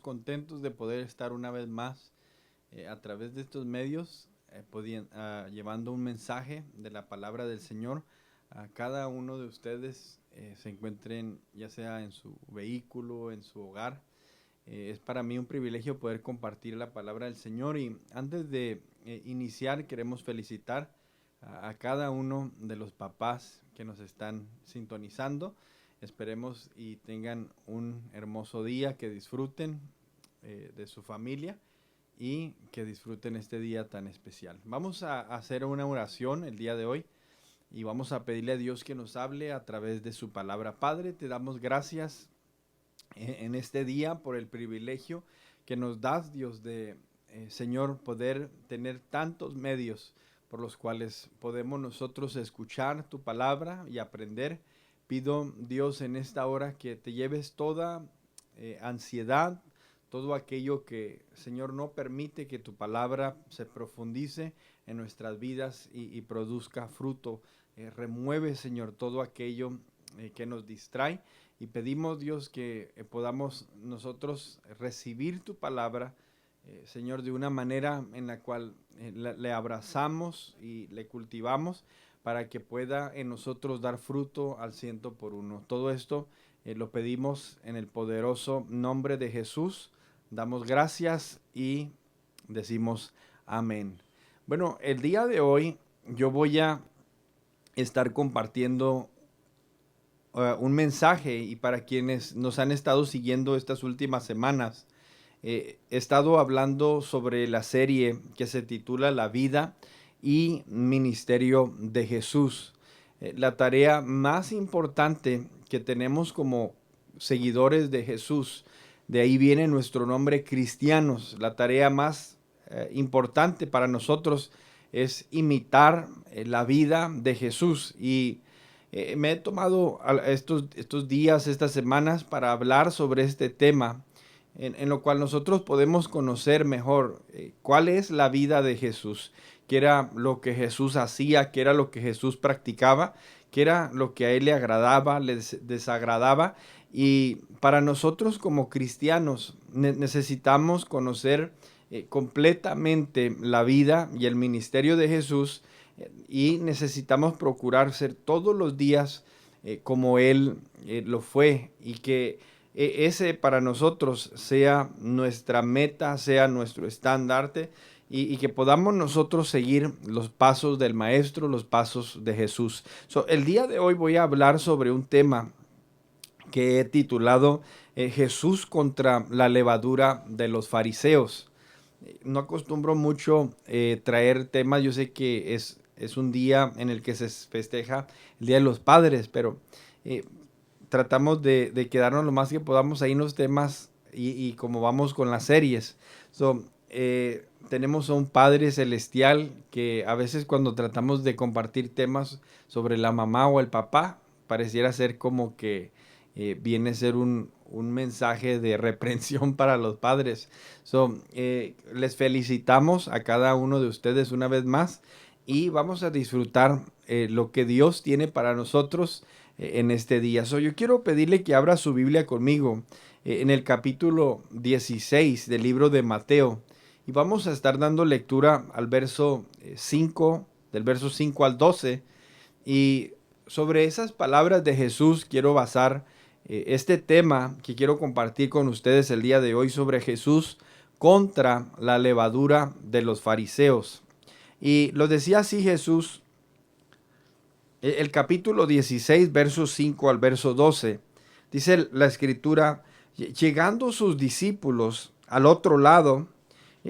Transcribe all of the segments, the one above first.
Contentos de poder estar una vez más a través de estos medios, llevando un mensaje de la palabra del Señor a cada uno de ustedes, se encuentren ya sea en su vehículo, en su hogar. Es para mí un privilegio poder compartir la palabra del Señor, y antes de iniciar queremos felicitar a cada uno de los papás que nos están sintonizando. Esperemos y tengan un hermoso día, que disfruten de su familia y que disfruten este día tan especial. Vamos a hacer una oración el día de hoy y vamos a pedirle a Dios que nos hable a través de su palabra. Padre, te damos gracias en este día por el privilegio que nos das, Dios, de Señor, poder tener tantos medios por los cuales podemos nosotros escuchar tu palabra y aprender. Pido, Dios, en esta hora que te lleves toda ansiedad, todo aquello que, Señor, no permite que tu palabra se profundice en nuestras vidas y produzca fruto. Remueve, Señor, todo aquello que nos distrae, y pedimos, Dios, que podamos nosotros recibir tu palabra, Señor, de una manera en la cual le abrazamos y le cultivamos para que pueda en nosotros dar fruto al 100 por 1. Todo esto lo pedimos en el poderoso nombre de Jesús. Damos gracias y decimos amén. Bueno, el día de hoy yo voy a estar compartiendo un mensaje, y para quienes nos han estado siguiendo estas últimas semanas, he estado hablando sobre la serie que se titula La vida y ministerio de Jesús. La tarea más importante que tenemos como seguidores de Jesús, de ahí viene nuestro nombre, cristianos. La tarea más importante para nosotros es imitar la vida de Jesús, y me he tomado estos días, estas semanas, para hablar sobre este tema, en lo cual nosotros podemos conocer mejor cuál es la vida de Jesús, qué era lo que Jesús hacía, qué era lo que Jesús practicaba, qué era lo que a él le agradaba, le desagradaba. Y para nosotros como cristianos necesitamos conocer completamente la vida y el ministerio de Jesús, y necesitamos procurar ser todos los días como Él lo fue, y que ese para nosotros sea nuestra meta, sea nuestro estandarte, y que podamos nosotros seguir los pasos del Maestro, los pasos de Jesús. El día de hoy voy a hablar sobre un tema que he titulado Jesús contra la levadura de los fariseos. No acostumbro mucho traer temas. Yo sé que es un día en el que se festeja el Día de los Padres, pero eh, tratamos de quedarnos lo más que podamos ahí en los temas, y como vamos con las series. Tenemos a un Padre Celestial que a veces, cuando tratamos de compartir temas sobre la mamá o el papá, pareciera ser como que viene a ser un mensaje de reprensión para los padres. Les felicitamos a cada uno de ustedes una vez más, y vamos a disfrutar lo que Dios tiene para nosotros en este día. Yo quiero pedirle que abra su Biblia conmigo en el capítulo 16 del libro de Mateo, y vamos a estar dando lectura al verso 5, del verso 5 al 12, y sobre esas palabras de Jesús quiero basar este tema que quiero compartir con ustedes el día de hoy, sobre Jesús contra la levadura de los fariseos. Y lo decía así Jesús, el capítulo 16, versos 5 al verso 12. Dice la escritura: llegando sus discípulos al otro lado,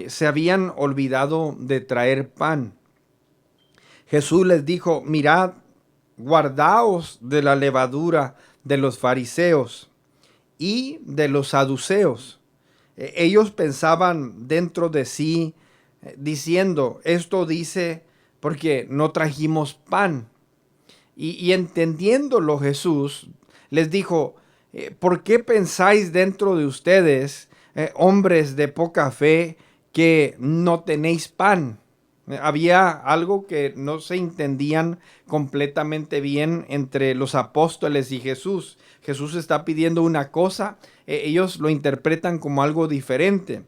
se habían olvidado de traer pan. Jesús les dijo: mirad, guardaos de la levadura de los fariseos y de los saduceos. Ellos pensaban dentro de sí, diciendo: esto dice porque no trajimos pan. Y entendiéndolo Jesús les dijo: ¿por qué pensáis dentro de ustedes, hombres de poca fe, que no tenéis pan? Había algo que no se entendían completamente bien entre los apóstoles y Jesús. Jesús está pidiendo una cosa, ellos lo interpretan como algo diferente.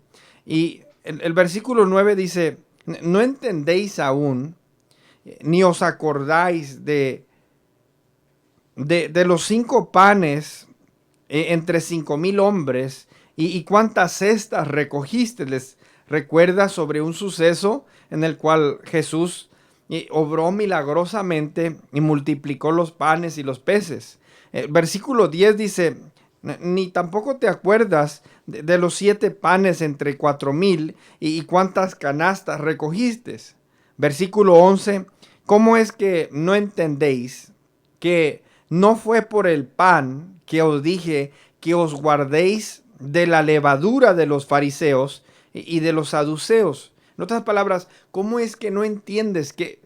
Y el versículo 9 dice, no entendéis aún, ni os acordáis de los 5 panes entre 5,000 hombres, y cuántas cestas recogiste. Les recuerda sobre un suceso en el cual Jesús obró milagrosamente y multiplicó los panes y los peces. Versículo 10 dice, ni tampoco te acuerdas de los 7 panes entre 4,000 y cuántas canastas recogiste. Versículo 11, ¿cómo es que no entendéis que no fue por el pan que os dije que os guardéis de la levadura de los fariseos y de los saduceos? En otras palabras, ¿cómo es que no entiendes que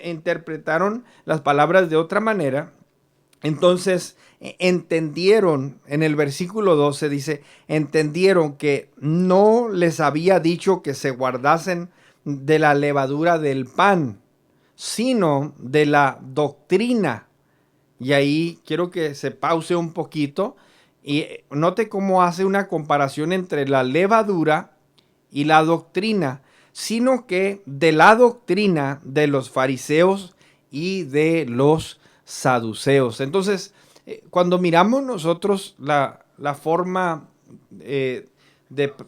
interpretaron las palabras de otra manera? Entonces entendieron, en el versículo 12 dice, entendieron que no les había dicho que se guardasen de la levadura del pan, sino de la doctrina. Y ahí quiero que se pause un poquito y note cómo hace una comparación entre la levadura y la doctrina, sino que de la doctrina de los fariseos y de los saduceos. Entonces, cuando miramos nosotros la forma de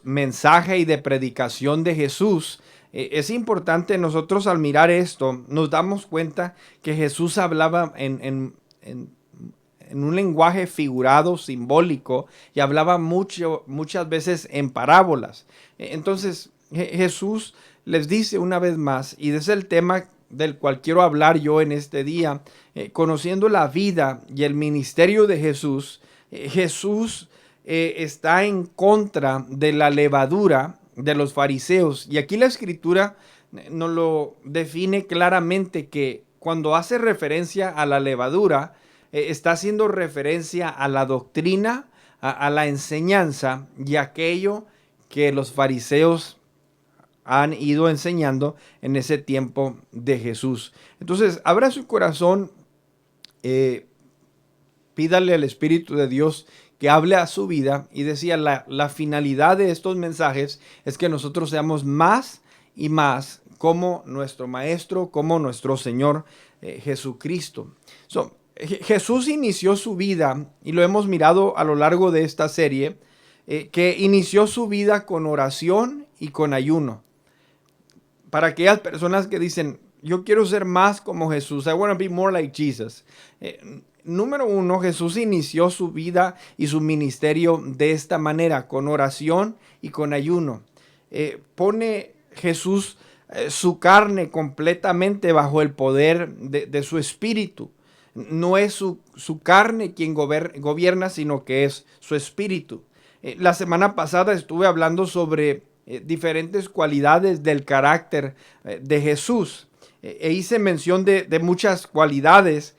mensaje y de predicación de Jesús, es importante nosotros al mirar esto, nos damos cuenta que Jesús hablaba en un lenguaje figurado, simbólico, y hablaba muchas veces en parábolas. Entonces Jesús les dice una vez más, y ese es el tema del cual quiero hablar yo en este día, conociendo la vida y el ministerio de Jesús. Jesús está en contra de la levadura de los fariseos, y aquí la escritura nos lo define claramente, que cuando hace referencia a la levadura, está haciendo referencia a la doctrina, a la enseñanza y aquello que los fariseos han ido enseñando en ese tiempo de Jesús. Entonces, abra su corazón, pídale al Espíritu de Dios que hable a su vida. Y decía, la finalidad de estos mensajes es que nosotros seamos más y más como nuestro Maestro, como nuestro Señor Jesucristo. Jesús inició su vida, y lo hemos mirado a lo largo de esta serie, que inició su vida con oración y con ayuno. Para aquellas personas que dicen, yo quiero ser más como Jesús, I want to be more like Jesus. Número uno, Jesús inició su vida y su ministerio de esta manera, con oración y con ayuno. Pone Jesús su carne completamente bajo el poder de su espíritu. No es su carne quien gobierna, sino que es su espíritu. La semana pasada estuve hablando sobre diferentes cualidades del carácter de Jesús. Hice mención de muchas cualidades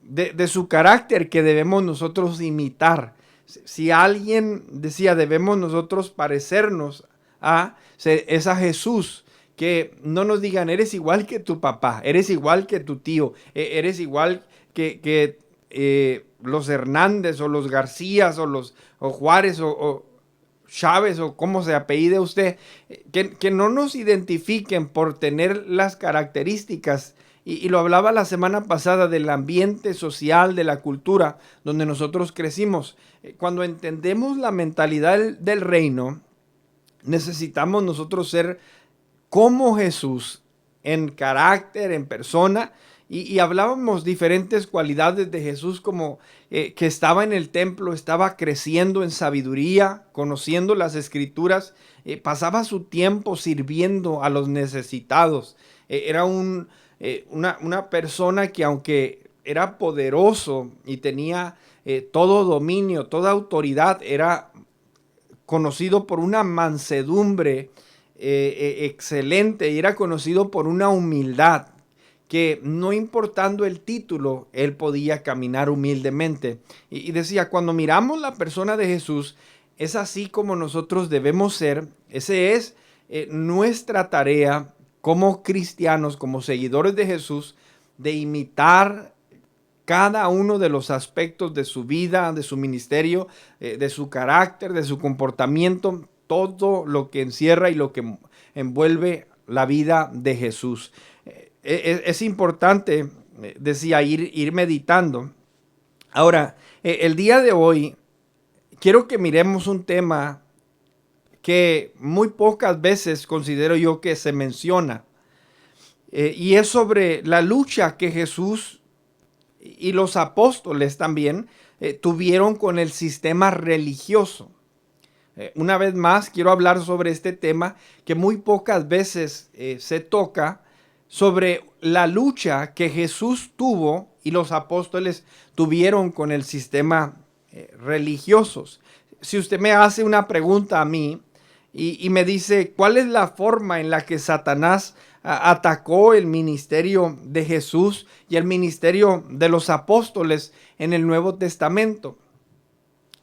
de su carácter que debemos nosotros imitar. Si alguien decía, debemos nosotros parecernos es a Jesús. Que no nos digan, eres igual que tu papá, eres igual que tu tío, eres igual que los Hernández o los Garcías o Juárez o Chávez o cómo se apellide usted, que no nos identifiquen por tener las características, y lo hablaba la semana pasada, del ambiente social, de la cultura donde nosotros crecimos. Cuando entendemos la mentalidad del reino, necesitamos nosotros ser como Jesús en carácter, en persona. Y hablábamos diferentes cualidades de Jesús, como que estaba en el templo, estaba creciendo en sabiduría, conociendo las escrituras, pasaba su tiempo sirviendo a los necesitados. Era una persona que, aunque era poderoso y tenía todo dominio, toda autoridad, era conocido por una mansedumbre excelente, y era conocido por una humildad, que no importando el título, él podía caminar humildemente. Y decía, cuando miramos la persona de Jesús, es así como nosotros debemos ser. Ese es nuestra tarea como cristianos, como seguidores de Jesús, de imitar cada uno de los aspectos de su vida, de su ministerio, de su carácter, de su comportamiento, todo lo que encierra y lo que envuelve la vida de Jesús. Es importante, decía, ir meditando. Ahora, el día de hoy, quiero que miremos un tema que muy pocas veces considero yo que se menciona. Y es sobre la lucha que Jesús y los apóstoles también tuvieron con el sistema religioso. Una vez más, quiero hablar sobre este tema que muy pocas veces se toca, sobre la lucha que Jesús tuvo y los apóstoles tuvieron con el sistema religiosos. Si usted me hace una pregunta a mí y me dice, ¿cuál es la forma en la que Satanás atacó el ministerio de Jesús y el ministerio de los apóstoles en el Nuevo Testamento?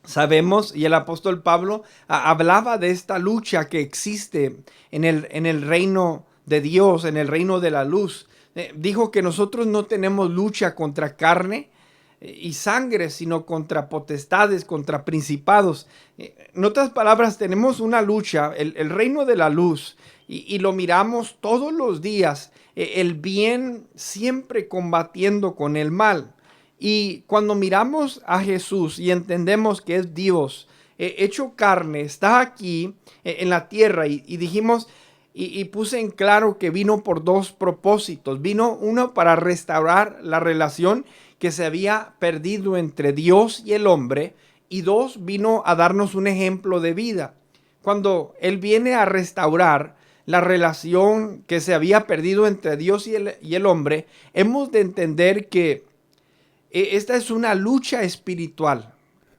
Sabemos, y el apóstol Pablo hablaba de esta lucha que existe en el reino de Dios, en el reino de la luz. Dijo que nosotros no tenemos lucha contra carne y sangre, sino contra potestades, contra principados. En otras palabras, tenemos una lucha, el reino de la luz, y lo miramos todos los días, el bien siempre combatiendo con el mal. Y cuando miramos a Jesús y entendemos que es Dios hecho carne, está aquí en la tierra, y dijimos y puse en claro que vino por dos propósitos. Vino uno para restaurar la relación que se había perdido entre Dios y el hombre, y dos, vino a darnos un ejemplo de vida. Cuando Él viene a restaurar la relación que se había perdido entre Dios y el hombre, hemos de entender que esta es una lucha espiritual.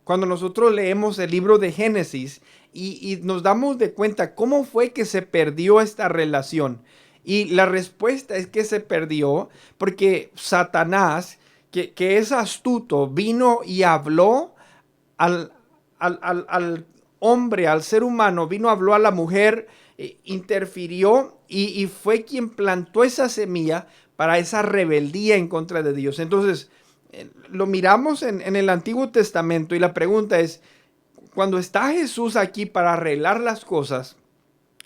Cuando nosotros leemos el libro de Génesis y nos damos de cuenta cómo fue que se perdió esta relación. Y la respuesta es que se perdió porque Satanás, que es astuto, vino y habló al hombre, al ser humano, habló a la mujer, interfirió y fue quien plantó esa semilla para esa rebeldía en contra de Dios. Entonces, lo miramos en el Antiguo Testamento y la pregunta es, cuando está Jesús aquí para arreglar las cosas,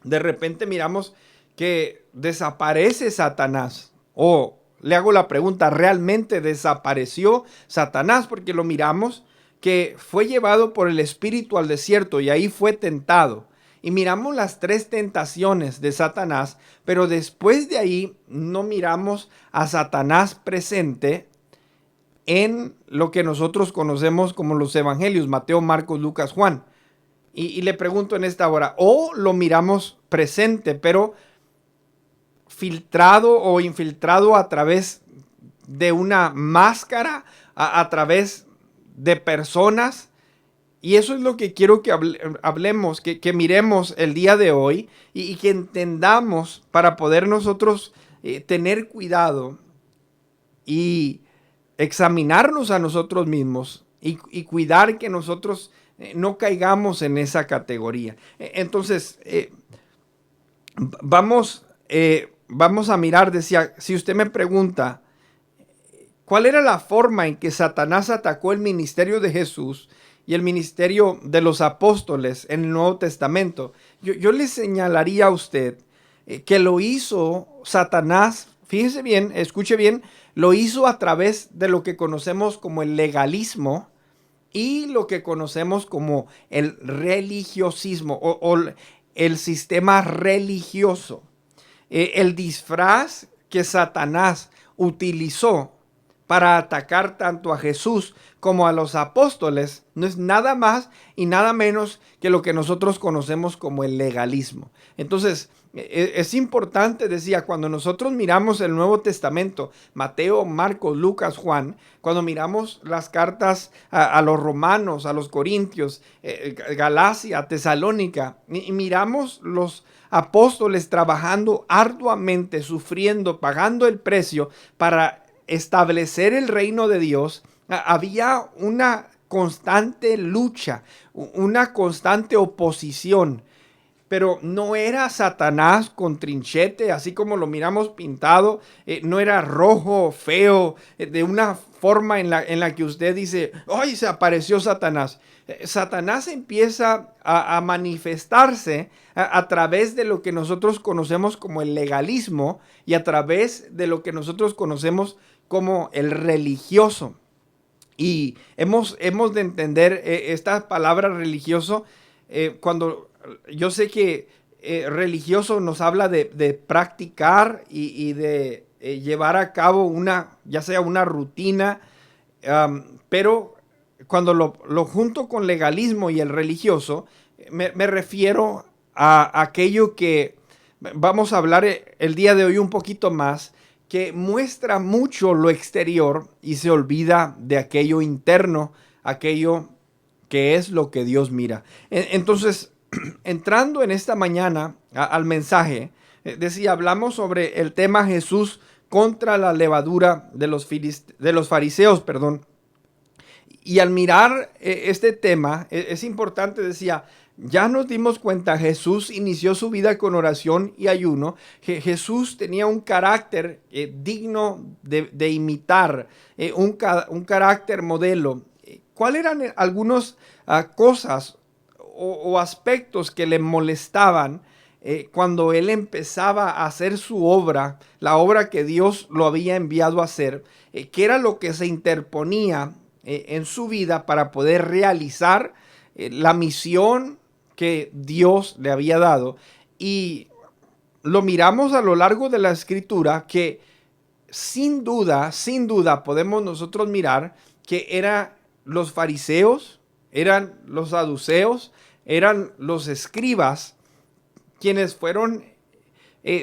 de repente miramos que desaparece Satanás. O le hago la pregunta, ¿realmente desapareció Satanás? Porque lo miramos que fue llevado por el Espíritu al desierto y ahí fue tentado. Y miramos las tres tentaciones de Satanás, pero después de ahí no miramos a Satanás presente en lo que nosotros conocemos como los evangelios, Mateo, Marcos, Lucas, Juan. Y le pregunto en esta hora, o lo miramos presente, pero filtrado o infiltrado a través de una máscara, a través de personas. Y eso es lo que quiero que hablemos, que miremos el día de hoy y que entendamos para poder nosotros tener cuidado y examinarnos a nosotros mismos y cuidar que nosotros no caigamos en esa categoría. Entonces, vamos a mirar, decía, si usted me pregunta, ¿cuál era la forma en que Satanás atacó el ministerio de Jesús y el ministerio de los apóstoles en el Nuevo Testamento? Yo le señalaría a usted que lo hizo Satanás, fíjese bien, escuche bien, lo hizo a través de lo que conocemos como el legalismo y lo que conocemos como el religiosismo o el sistema religioso. El disfraz que Satanás utilizó para atacar tanto a Jesús como a los apóstoles no es nada más y nada menos que lo que nosotros conocemos como el legalismo. Entonces, es importante, decía, cuando nosotros miramos el Nuevo Testamento, Mateo, Marcos, Lucas, Juan, cuando miramos las cartas a los romanos, a los corintios, Galacia, Tesalónica, y miramos los apóstoles trabajando arduamente, sufriendo, pagando el precio para establecer el reino de Dios, había una constante lucha, una constante oposición. pero no era Satanás con trinchete, así como lo miramos pintado, no era rojo, feo, de una forma en la que usted dice, ¡ay, se apareció Satanás! Satanás empieza a manifestarse a través de lo que nosotros conocemos como el legalismo y a través de lo que nosotros conocemos como el religioso. Y hemos de entender esta palabra religioso cuando yo sé que religioso nos habla de practicar y de llevar a cabo ya sea una rutina, pero cuando lo junto con legalismo y el religioso, me refiero a aquello que vamos a hablar el día de hoy un poquito más, que muestra mucho lo exterior y se olvida de aquello interno, aquello que es lo que Dios mira. Entonces, entrando en esta mañana al mensaje, decía, hablamos sobre el tema Jesús contra la levadura de los fariseos, perdón. Y al mirar este tema, es importante, decía, ya nos dimos cuenta, Jesús inició su vida con oración y ayuno. Jesús tenía un carácter digno de imitar, un carácter modelo. ¿Cuáles eran algunas cosas o aspectos que le molestaban cuando él empezaba a hacer su obra, la obra que Dios lo había enviado a hacer? ¿Qué era lo que se interponía en su vida para poder realizar la misión que Dios le había dado? Y lo miramos a lo largo de la escritura que sin duda podemos nosotros mirar que eran los fariseos, eran los saduceos, eran los escribas quienes fueron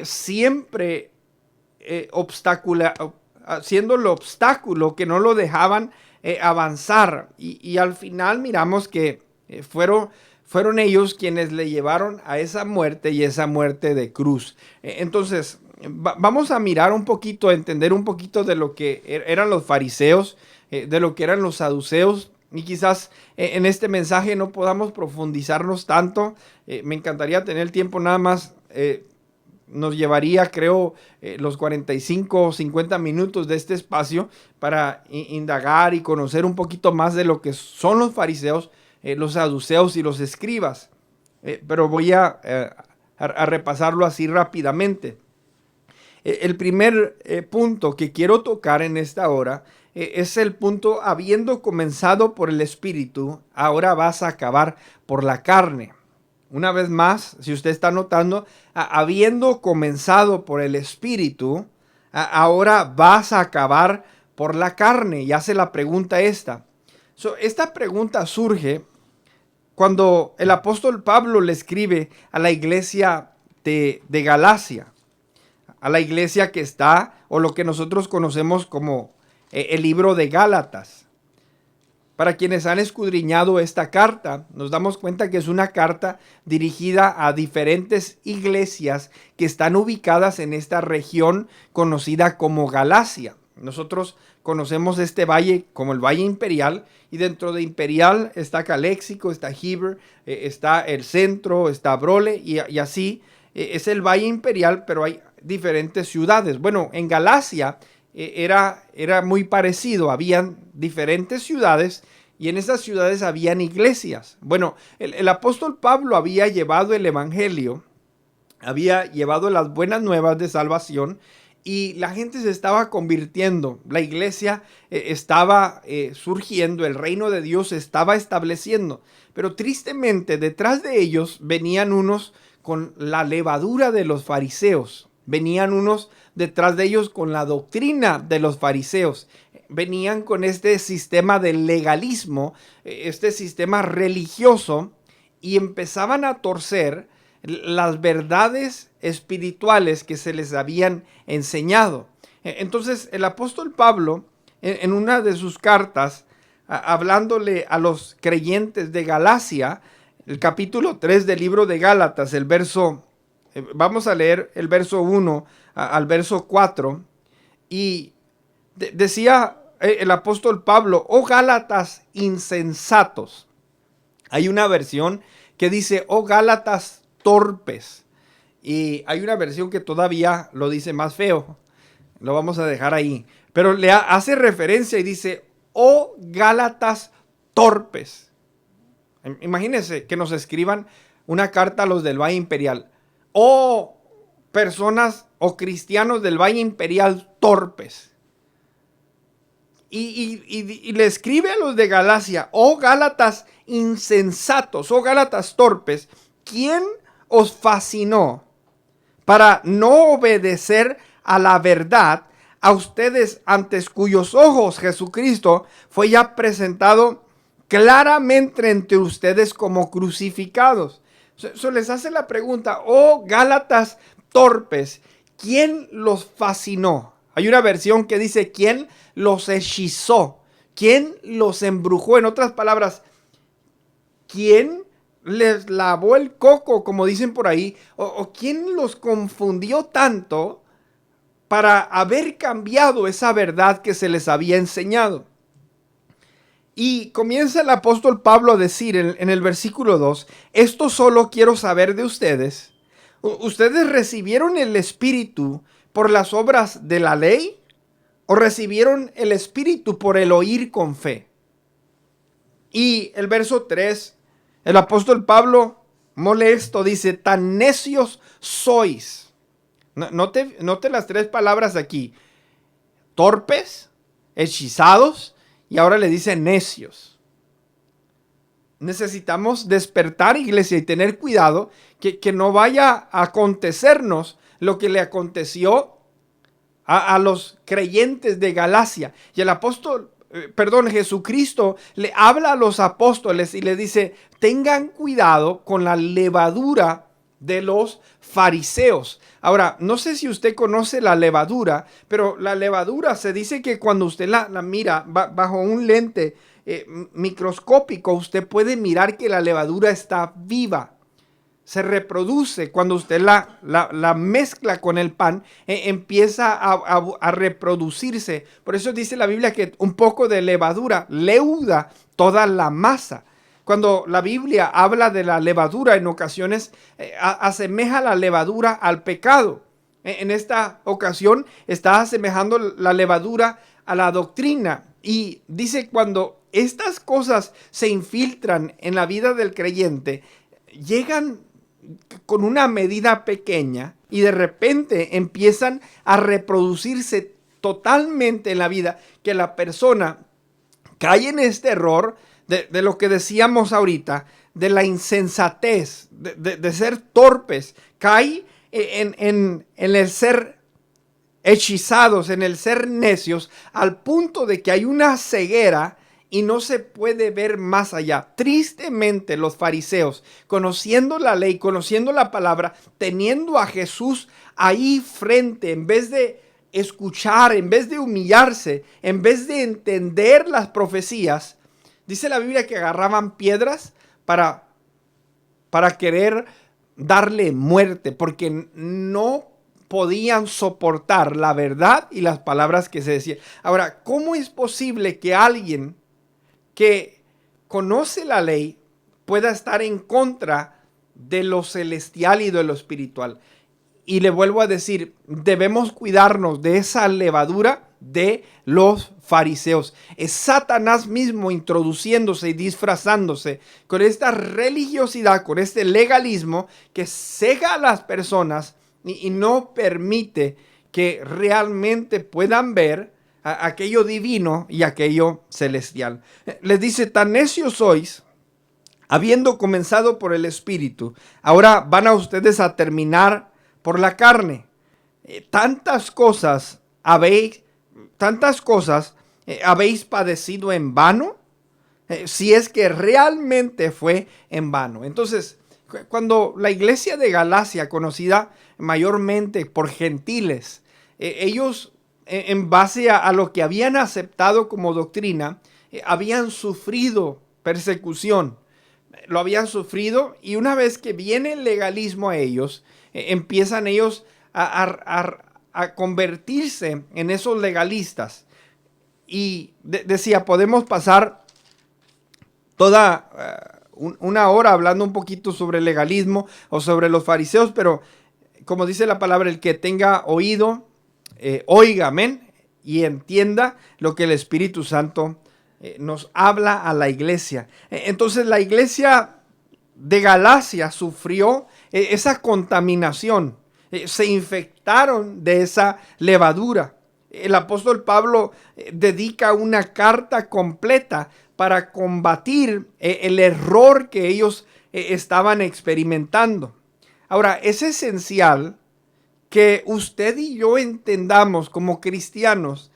siempre haciendo el obstáculo que no lo dejaban avanzar, y al final miramos que fueron ellos quienes le llevaron a esa muerte, y esa muerte de cruz. Entonces vamos a mirar un poquito, a entender un poquito de lo que eran los fariseos, de lo que eran los saduceos, y quizás en este mensaje no podamos profundizarnos tanto. Me encantaría tener el tiempo, nada más nos llevaría, creo, los 45 o 50 minutos de este espacio para indagar y conocer un poquito más de lo que son los fariseos, los saduceos y los escribas. Pero voy a repasarlo así rápidamente. El primer punto que quiero tocar en esta hora es el punto: habiendo comenzado por el Espíritu, ahora vas a acabar por la carne. Una vez más, si usted está notando, habiendo comenzado por el Espíritu, ahora vas a acabar por la carne. Y hace la pregunta esta. Esta pregunta surge cuando el apóstol Pablo le escribe a la iglesia de Galacia, a la iglesia que está, o lo que nosotros conocemos como el libro de Gálatas. Para quienes han escudriñado esta carta, nos damos cuenta que es una carta dirigida a diferentes iglesias que están ubicadas en esta región conocida como Galacia. Nosotros conocemos este valle como el Valle Imperial, y dentro de Imperial está Caléxico, está Heber, está el centro, está Brole, y así es el Valle Imperial, pero hay diferentes ciudades. Bueno, en Galacia era muy parecido, habían diferentes ciudades, y en esas ciudades habían iglesias. Bueno, el apóstol Pablo había llevado el evangelio, había llevado las buenas nuevas de salvación, y la gente se estaba convirtiendo, la iglesia estaba surgiendo, el reino de Dios se estaba estableciendo. Pero tristemente detrás de ellos venían unos con la levadura de los fariseos, venían unos detrás de ellos con la doctrina de los fariseos, venían con este sistema de legalismo, este sistema religioso, y empezaban a torcer las verdades espirituales que se les habían enseñado. Entonces el apóstol Pablo, en una de sus cartas, hablándole a los creyentes de Galacia, el capítulo 3 del libro de Gálatas, el verso, vamos a leer el verso 1 al verso 4, y decía el apóstol Pablo: oh Gálatas insensatos. Hay una versión que dice: oh Gálatas torpes. Y hay una versión que todavía lo dice más feo. Lo vamos a dejar ahí. Pero le hace referencia y dice, oh Gálatas torpes. Imagínense que nos escriban una carta a los del Valle Imperial. Oh personas o cristianos del Valle Imperial torpes. Y le escribe a los de Galacia, oh Gálatas insensatos, oh Gálatas torpes, ¿quién os fascinó para no obedecer a la verdad, a ustedes ante cuyos ojos Jesucristo fue ya presentado claramente entre ustedes como crucificados? Les hace la pregunta, oh Gálatas torpes, ¿quién los fascinó? Hay una versión que dice, ¿quién los hechizó? ¿Quién los embrujó? En otras palabras, ¿quién les lavó el coco, como dicen por ahí? ¿O quién los confundió tanto para haber cambiado esa verdad que se les había enseñado? Y comienza el apóstol Pablo a decir en el versículo 2, esto solo quiero saber de ustedes. ¿Ustedes recibieron el Espíritu por las obras de la ley o recibieron el Espíritu por el oír con fe? Y el verso 3, el apóstol Pablo, molesto, dice, tan necios sois. Note las tres palabras aquí, torpes, hechizados, y ahora le dice necios. Necesitamos despertar, iglesia, y tener cuidado que no vaya a acontecernos lo que le aconteció a los creyentes de Galacia. Y el apóstol, Jesucristo le habla a los apóstoles y le dice, tengan cuidado con la levadura de los fariseos. Ahora, no sé si usted conoce la levadura, pero la levadura se dice que cuando usted la mira bajo un lente microscópico, usted puede mirar que la levadura está viva. Se reproduce cuando usted la mezcla con el pan, empieza a reproducirse. Por eso dice la Biblia que un poco de levadura leuda toda la masa. Cuando la Biblia habla de la levadura, en ocasiones asemeja la levadura al pecado. En esta ocasión está asemejando la levadura a la doctrina. Y dice, cuando estas cosas se infiltran en la vida del creyente, llegan con una medida pequeña y de repente empiezan a reproducirse totalmente en la vida, que la persona cae en este error de lo que decíamos ahorita, de la insensatez, de ser torpes, cae en el ser hechizados, en el ser necios, al punto de que hay una ceguera y no se puede ver más allá. Tristemente, los fariseos, conociendo la ley, conociendo la palabra, teniendo a Jesús ahí frente, en vez de escuchar, en vez de humillarse, en vez de entender las profecías, dice la Biblia que agarraban piedras para querer darle muerte, porque no podían soportar la verdad y las palabras que se decían. Ahora, ¿cómo es posible que alguien que conoce la ley pueda estar en contra de lo celestial y de lo espiritual? Y le vuelvo a decir, debemos cuidarnos de esa levadura de los fariseos. Es Satanás mismo introduciéndose y disfrazándose con esta religiosidad, con este legalismo que cega a las personas y no permite que realmente puedan ver aquello divino y aquello celestial. Les dice, tan necios sois, habiendo comenzado por el Espíritu, ahora van a ustedes a terminar por la carne. Tantas cosas habéis padecido en vano, si es que realmente fue en vano. Entonces, cuando la iglesia de Galacia, conocida mayormente por gentiles, ellos en base a lo que habían aceptado como doctrina, habían sufrido persecución, lo habían sufrido, y una vez que viene el legalismo a ellos, empiezan ellos a convertirse en esos legalistas. Y decía, podemos pasar toda una hora hablando un poquito sobre el legalismo o sobre los fariseos, pero como dice la palabra, el que tenga oído, oiga, amén, y entienda lo que el Espíritu Santo nos habla a la iglesia. Entonces la iglesia de Galacia sufrió esa contaminación, se infectaron de esa levadura. El apóstol Pablo dedica una carta completa para combatir el error que ellos estaban experimentando. Ahora, es esencial que usted y yo entendamos como cristianos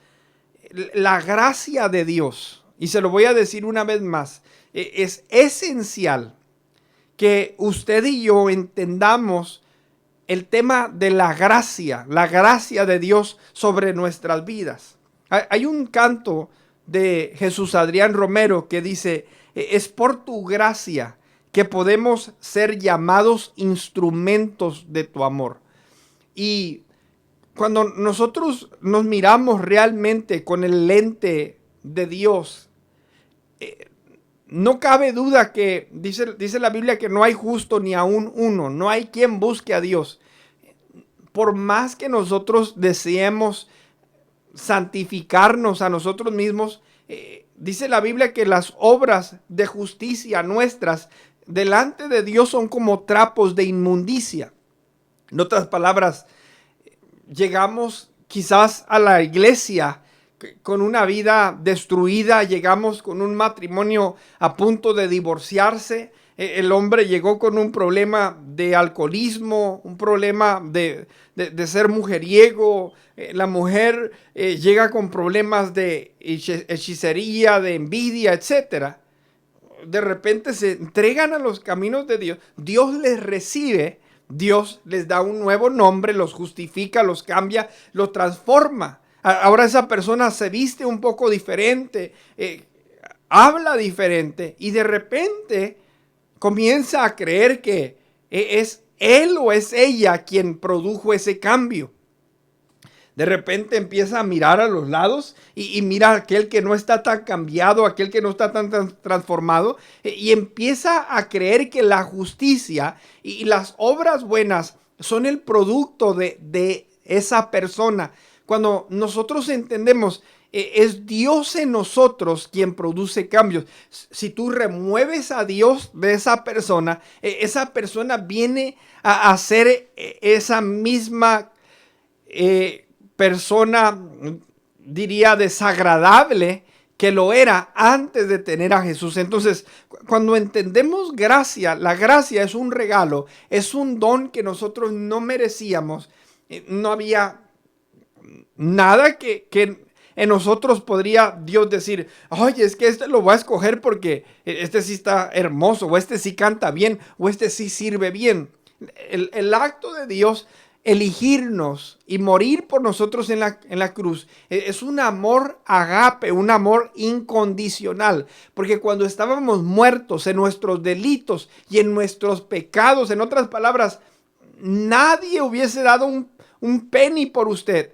la gracia de Dios. Y se lo voy a decir una vez más. Es esencial que usted y yo entendamos el tema de la gracia de Dios sobre nuestras vidas. Hay un canto de Jesús Adrián Romero que dice, es por tu gracia que podemos ser llamados instrumentos de tu amor. Y cuando nosotros nos miramos realmente con el lente de Dios, no cabe duda que dice la Biblia que no hay justo ni aún uno, no hay quien busque a Dios. Por más que nosotros deseemos santificarnos a nosotros mismos, dice la Biblia que las obras de justicia nuestras delante de Dios son como trapos de inmundicia. En otras palabras, llegamos quizás a la iglesia con una vida destruida, llegamos con un matrimonio a punto de divorciarse, el hombre llegó con un problema de alcoholismo, un problema de ser mujeriego, la mujer llega con problemas de hechicería, de envidia, etc. De repente se entregan a los caminos de Dios, Dios les recibe, Dios les da un nuevo nombre, los justifica, los cambia, los transforma. Ahora esa persona se viste un poco diferente, habla diferente y de repente comienza a creer que es él o es ella quien produjo ese cambio. De repente empieza a mirar a los lados y mira a aquel que no está tan cambiado, aquel que no está tan transformado, y empieza a creer que la justicia y las obras buenas son el producto de esa persona. Cuando nosotros entendemos, es Dios en nosotros quien produce cambios. Si tú remueves a Dios de esa persona viene a hacer esa misma persona, diría, desagradable que lo era antes de tener a Jesús. Entonces, cuando entendemos gracia, la gracia es un regalo, es un don que nosotros no merecíamos. No había nada que en nosotros podría Dios decir, oye, es que este lo voy a escoger porque este sí está hermoso, o este sí canta bien, o este sí sirve bien. El acto de Dios elegirnos y morir por nosotros en la cruz es un amor agape, un amor incondicional, porque cuando estábamos muertos en nuestros delitos y en nuestros pecados, en otras palabras, nadie hubiese dado un penny por usted.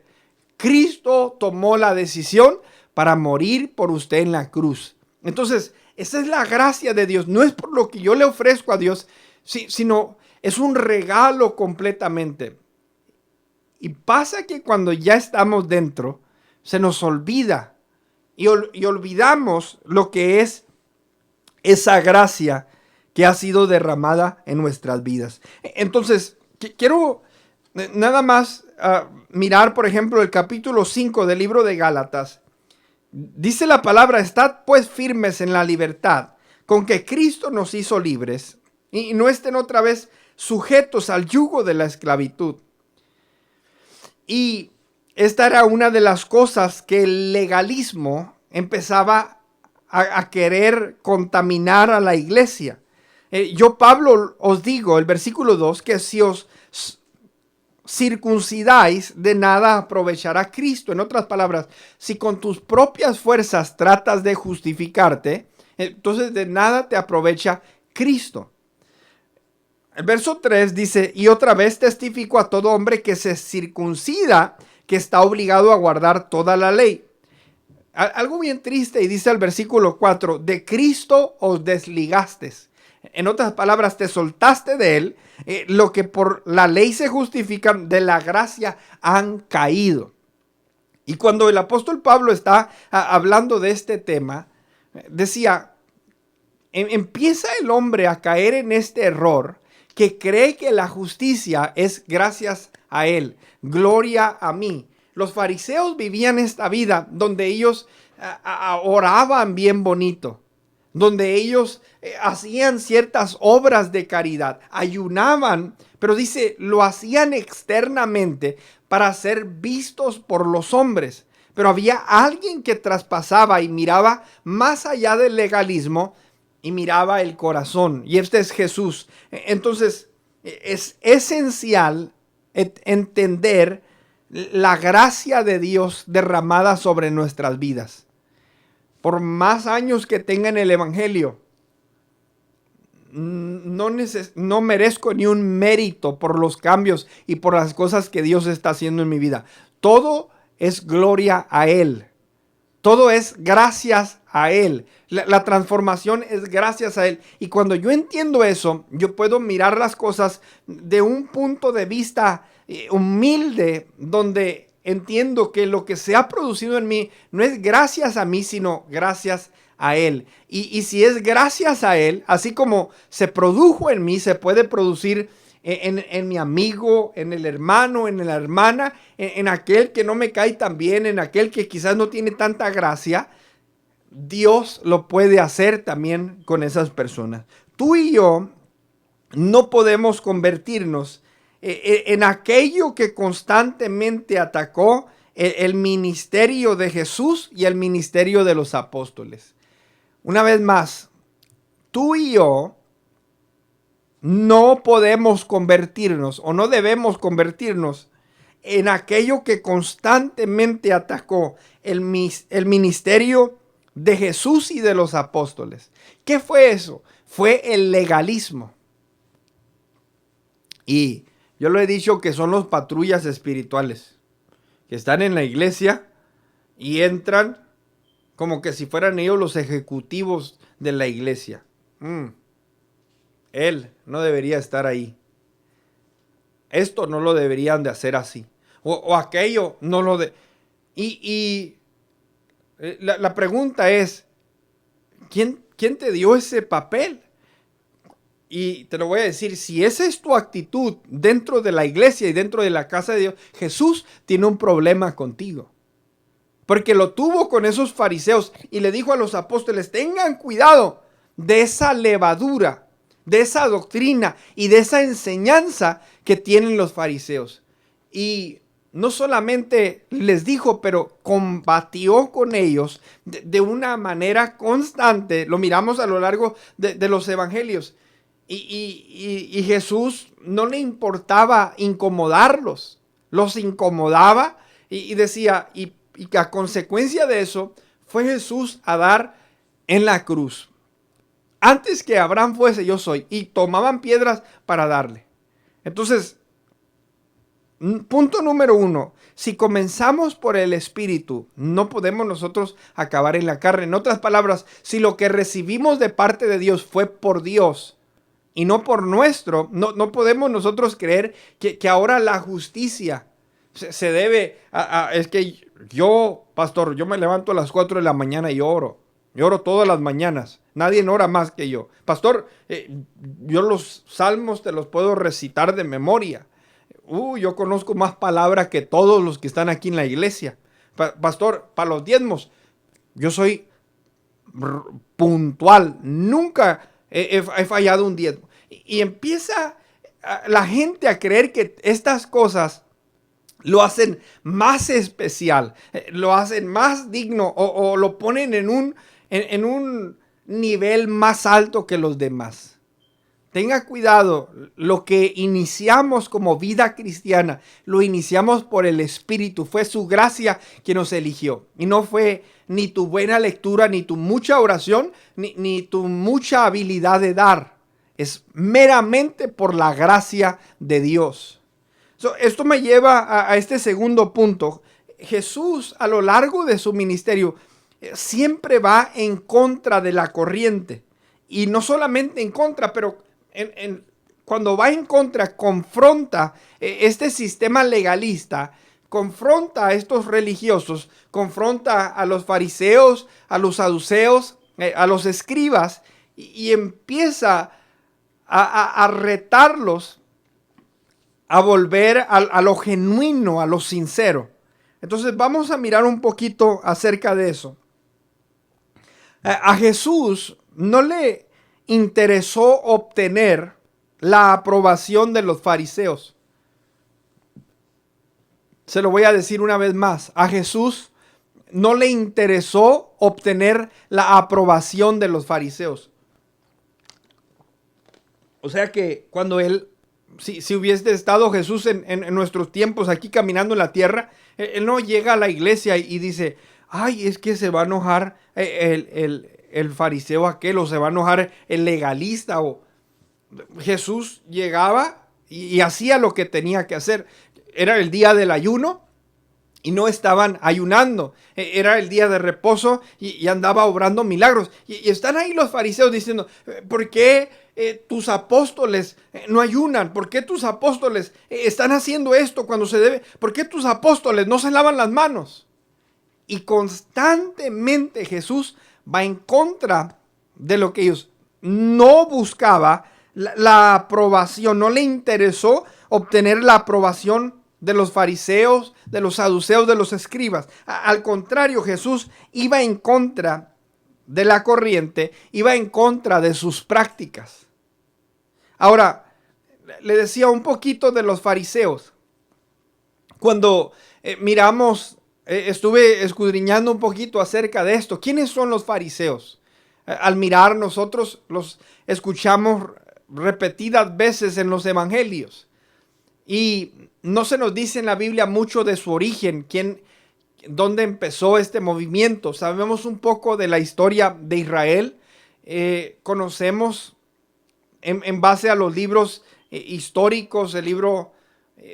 Cristo tomó la decisión para morir por usted en la cruz. Entonces, esa es la gracia de Dios. No es por lo que yo le ofrezco a Dios, sino es un regalo completamente. Y pasa que cuando ya estamos dentro, se nos olvida y olvidamos lo que es esa gracia que ha sido derramada en nuestras vidas. Entonces, quiero nada más mirar, por ejemplo, el capítulo 5 del libro de Gálatas. Dice la palabra, estad pues firmes en la libertad con que Cristo nos hizo libres y no estén otra vez sujetos al yugo de la esclavitud. Y esta era una de las cosas que el legalismo empezaba a querer contaminar a la iglesia. Yo, Pablo, os digo, el versículo 2, que si os circuncidáis, de nada aprovechará Cristo. En otras palabras, si con tus propias fuerzas tratas de justificarte, entonces de nada te aprovecha Cristo. El verso 3 dice, y otra vez testifico a todo hombre que se circuncida, que está obligado a guardar toda la ley. Algo bien triste, y dice el versículo 4, de Cristo os desligastes. En otras palabras, te soltaste de él. Lo que por la ley se justifican, de la gracia han caído. Y cuando el apóstol Pablo está hablando de este tema, decía, empieza el hombre a caer en este error que cree que la justicia es gracias a él, gloria a mí. Los fariseos vivían esta vida donde ellos oraban bien bonito, donde ellos hacían ciertas obras de caridad, ayunaban, pero dice, lo hacían externamente para ser vistos por los hombres. Pero había alguien que traspasaba y miraba más allá del legalismo y miraba el corazón. Y este es Jesús. Entonces, es esencial entender la gracia de Dios derramada sobre nuestras vidas. Por más años que tenga en el Evangelio, no merezco ni un mérito por los cambios y por las cosas que Dios está haciendo en mi vida. Todo es gloria a Él. Todo es gracias a Él. La transformación es gracias a Él. Y cuando yo entiendo eso, yo puedo mirar las cosas de un punto de vista humilde, donde entiendo que lo que se ha producido en mí no es gracias a mí, sino gracias a Él. Y si es gracias a Él, así como se produjo en mí, se puede producir en mi amigo, en el hermano, en la hermana, en aquel que no me cae tan bien, en aquel que quizás no tiene tanta gracia. Dios lo puede hacer también con esas personas. Tú y yo no podemos convertirnos en aquello que constantemente atacó el ministerio de Jesús y el ministerio de los apóstoles. Una vez más, tú y yo no podemos convertirnos o no debemos convertirnos en aquello que constantemente atacó el ministerio de Jesús y de los apóstoles. ¿Qué fue eso? Fue el legalismo. Y yo lo he dicho que son los patrullas espirituales, que están en la iglesia y entran como que si fueran ellos los ejecutivos de la iglesia. Él no debería estar ahí. Esto no lo deberían de hacer así. O aquello no lo de... La pregunta es, ¿quién te dio ese papel? Y te lo voy a decir, si esa es tu actitud dentro de la iglesia y dentro de la casa de Dios, Jesús tiene un problema contigo. Porque lo tuvo con esos fariseos y le dijo a los apóstoles, tengan cuidado de esa levadura, de esa doctrina y de esa enseñanza que tienen los fariseos. Y no solamente les dijo, pero combatió con ellos de una manera constante. Lo miramos a lo largo de los evangelios. Y Jesús no le importaba incomodarlos. Los incomodaba y decía, y a consecuencia de eso, fue Jesús a dar en la cruz. Antes que Abraham fuese, yo soy. Y tomaban piedras para darle. Entonces, punto número 1. Si comenzamos por el Espíritu, no podemos nosotros acabar en la carne. En otras palabras, si lo que recibimos de parte de Dios fue por Dios y no por nuestro, no podemos nosotros creer que ahora la justicia se debe es que yo, pastor, yo me levanto a las 4 de la mañana y oro. Yo oro todas las mañanas. Nadie ora más que yo. Pastor, yo los salmos te los puedo recitar de memoria. Yo conozco más palabras que todos los que están aquí en la iglesia. Pastor, para los diezmos, yo soy puntual. Nunca he fallado un diezmo. Y empieza la gente a creer que estas cosas lo hacen más especial, lo hacen más digno o lo ponen en un nivel más alto que los demás. Tenga cuidado, lo que iniciamos como vida cristiana, lo iniciamos por el Espíritu. Fue su gracia que nos eligió. Y no fue ni tu buena lectura, ni tu mucha oración, ni tu mucha habilidad de dar. Es meramente por la gracia de Dios. Esto me lleva a este segundo punto. Jesús, a lo largo de su ministerio, siempre va en contra de la corriente. y no solamente en contra, pero cuando va en contra, confronta este sistema legalista, confronta a estos religiosos, confronta a los fariseos, a los saduceos, a los escribas, y empieza a retarlos a volver a lo genuino, a lo sincero. Entonces vamos a mirar un poquito acerca de eso. A Jesús no le interesó obtener la aprobación de los fariseos. Se lo voy a decir una vez más. A Jesús no le interesó obtener la aprobación de los fariseos. O sea que cuando él, si hubiese estado Jesús en nuestros tiempos aquí caminando en la tierra, él no llega a la iglesia y dice, ay, es que se va a enojar el fariseo aquel, o se va a enojar el legalista. O Jesús llegaba y hacía lo que tenía que hacer. Era el día del ayuno y no estaban ayunando. Era el día de reposo y andaba obrando milagros. Y están ahí los fariseos diciendo, ¿por qué tus apóstoles no ayunan? ¿Por qué tus apóstoles están haciendo esto cuando se debe? ¿Por qué tus apóstoles no se lavan las manos? Y constantemente Jesús va en contra de lo que ellos no buscaba, la aprobación. No le interesó obtener la aprobación de los fariseos, de los saduceos, de los escribas. Al contrario, Jesús iba en contra de la corriente, iba en contra de sus prácticas. Ahora, le decía un poquito de los fariseos. Cuando miramos, estuve escudriñando un poquito acerca de esto. ¿Quiénes son los fariseos? Al mirar, nosotros los escuchamos repetidas veces en los evangelios. Y no se nos dice en la Biblia mucho de su origen, dónde empezó este movimiento. Sabemos un poco de la historia de Israel. Conocemos en base a los libros históricos, el libro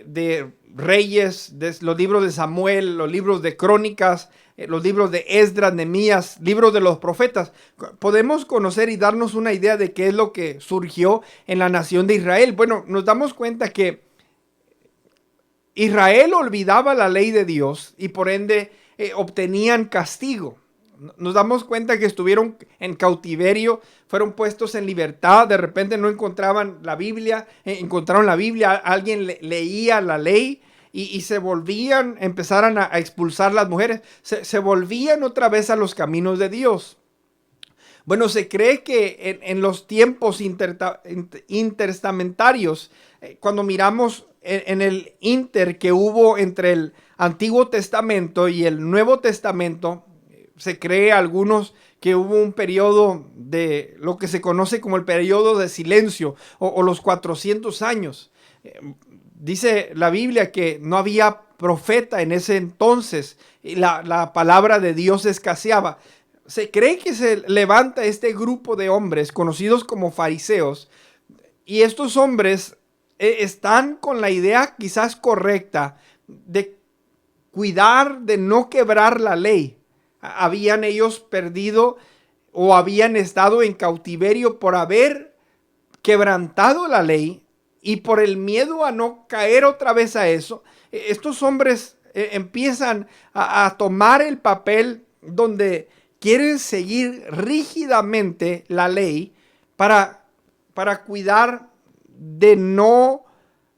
de Reyes, los libros de Samuel, los libros de Crónicas, los libros de Esdras, Nehemías, libros de los profetas. Podemos conocer y darnos una idea de qué es lo que surgió en la nación de Israel. Bueno, nos damos cuenta que Israel olvidaba la ley de Dios y por ende obtenían castigo. Nos damos cuenta que estuvieron en cautiverio, fueron puestos en libertad, de repente no encontraban la Biblia, encontraron la Biblia, alguien leía la ley y se volvían, empezaron a expulsar las mujeres, se volvían otra vez a los caminos de Dios. Bueno, se cree que en los tiempos intertestamentarios, cuando miramos en el que hubo entre el Antiguo Testamento y el Nuevo Testamento, se cree algunos que hubo un periodo de lo que se conoce como el periodo de silencio o los 400 años. Dice la Biblia que no había profeta en ese entonces y la palabra de Dios escaseaba. Se cree que se levanta este grupo de hombres conocidos como fariseos, y estos hombres están con la idea quizás correcta de cuidar de no quebrar la ley. Habían ellos perdido o habían estado en cautiverio por haber quebrantado la ley, y por el miedo a no caer otra vez a eso, estos hombres empiezan a tomar el papel donde quieren seguir rígidamente la ley para cuidar de no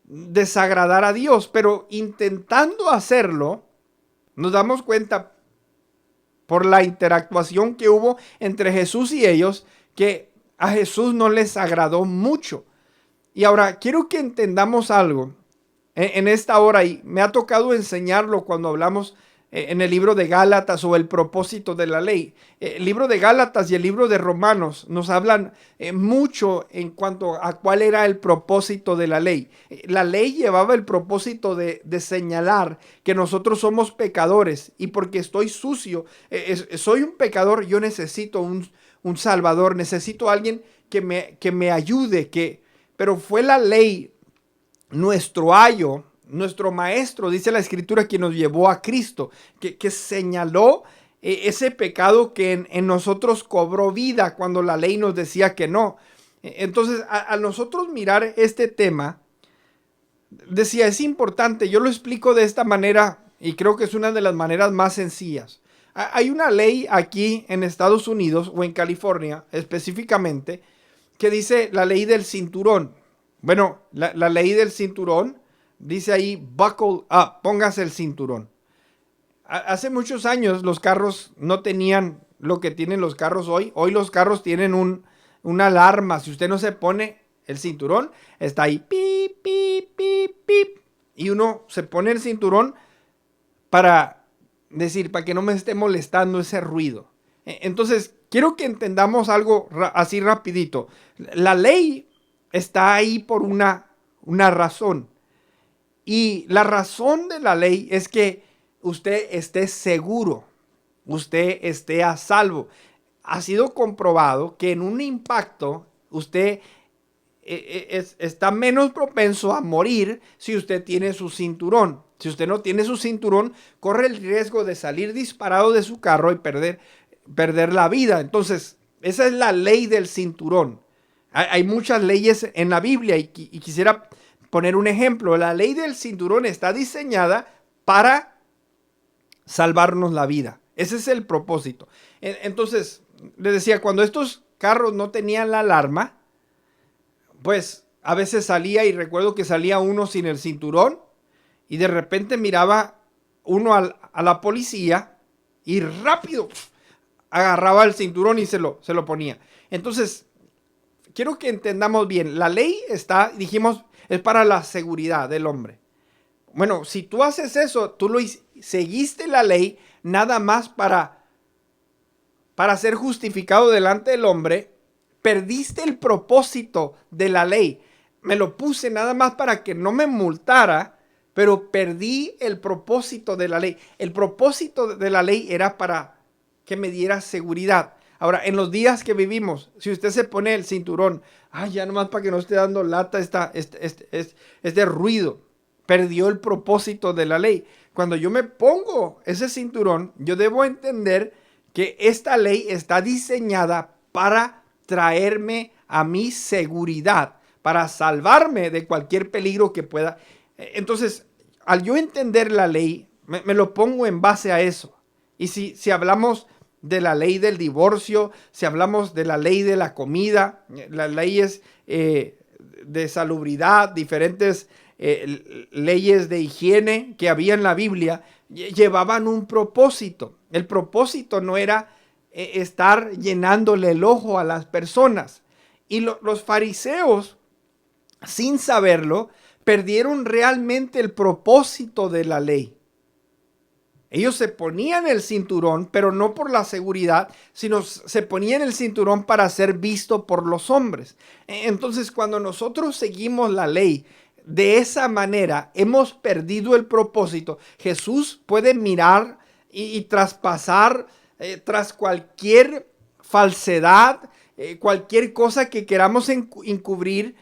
desagradar a Dios. Pero intentando hacerlo, nos damos cuenta por la interactuación que hubo entre Jesús y ellos, que a Jesús no les agradó mucho. Y ahora quiero que entendamos algo en esta hora, y me ha tocado enseñarlo cuando hablamos en el libro de Gálatas o el propósito de la ley. El libro de Gálatas y el libro de Romanos nos hablan mucho en cuanto a cuál era el propósito de la ley. La ley llevaba el propósito de señalar que nosotros somos pecadores, y porque estoy sucio, soy un pecador, yo necesito un salvador, necesito a alguien que me ayude, pero fue la ley nuestro ayo, nuestro maestro, dice la Escritura, quien nos llevó a Cristo, que señaló ese pecado que en nosotros cobró vida cuando la ley nos decía que no. Entonces, a nosotros mirar este tema, decía, es importante, yo lo explico de esta manera y creo que es una de las maneras más sencillas. Hay una ley aquí en Estados Unidos o en California específicamente que dice la ley del cinturón. Bueno, la ley del cinturón dice ahí, buckle up, póngase el cinturón. Hace muchos años los carros no tenían lo que tienen los carros hoy. Hoy los carros tienen una alarma. Si usted no se pone el cinturón, está ahí, pip, pip, pip, pip. Y uno se pone el cinturón para que no me esté molestando ese ruido. Entonces, quiero que entendamos algo así rapidito. La ley está ahí por una razón. Y la razón de la ley es que usted esté seguro, usted esté a salvo. Ha sido comprobado que en un impacto usted está menos propenso a morir si usted tiene su cinturón. Si usted no tiene su cinturón, corre el riesgo de salir disparado de su carro y perder la vida. Entonces, esa es la ley del cinturón. Hay muchas leyes en la Biblia y quisiera poner un ejemplo. La ley del cinturón está diseñada para salvarnos la vida. Ese es el propósito. Entonces, les decía, cuando estos carros no tenían la alarma, pues a veces salía, y recuerdo que salía uno sin el cinturón, y de repente miraba uno a la policía y rápido agarraba el cinturón y se lo ponía. Entonces, quiero que entendamos bien, la ley está, dijimos, es para la seguridad del hombre. Bueno, si tú haces eso, tú seguiste la ley nada más para ser justificado delante del hombre, perdiste el propósito de la ley. Me lo puse nada más para que no me multara, pero perdí el propósito de la ley. El propósito de la ley era para que me diera seguridad. Ahora, en los días que vivimos, si usted se pone el cinturón, ya nomás para que no esté dando lata este ruido, perdió el propósito de la ley. Cuando yo me pongo ese cinturón, yo debo entender que esta ley está diseñada para traerme a mi seguridad, para salvarme de cualquier peligro que pueda. Entonces, al yo entender la ley, me lo pongo en base a eso. Y si hablamos de la ley del divorcio, si hablamos de la ley de la comida, las leyes de salubridad, diferentes leyes de higiene que había en la Biblia, llevaban un propósito. El propósito no era estar llenándole el ojo a las personas. Y los fariseos, sin saberlo, perdieron realmente el propósito de la ley. Ellos se ponían el cinturón, pero no por la seguridad, sino se ponían el cinturón para ser visto por los hombres. Entonces, cuando nosotros seguimos la ley de esa manera, hemos perdido el propósito. Jesús puede mirar y traspasar tras cualquier falsedad, cualquier cosa que queramos encubrir,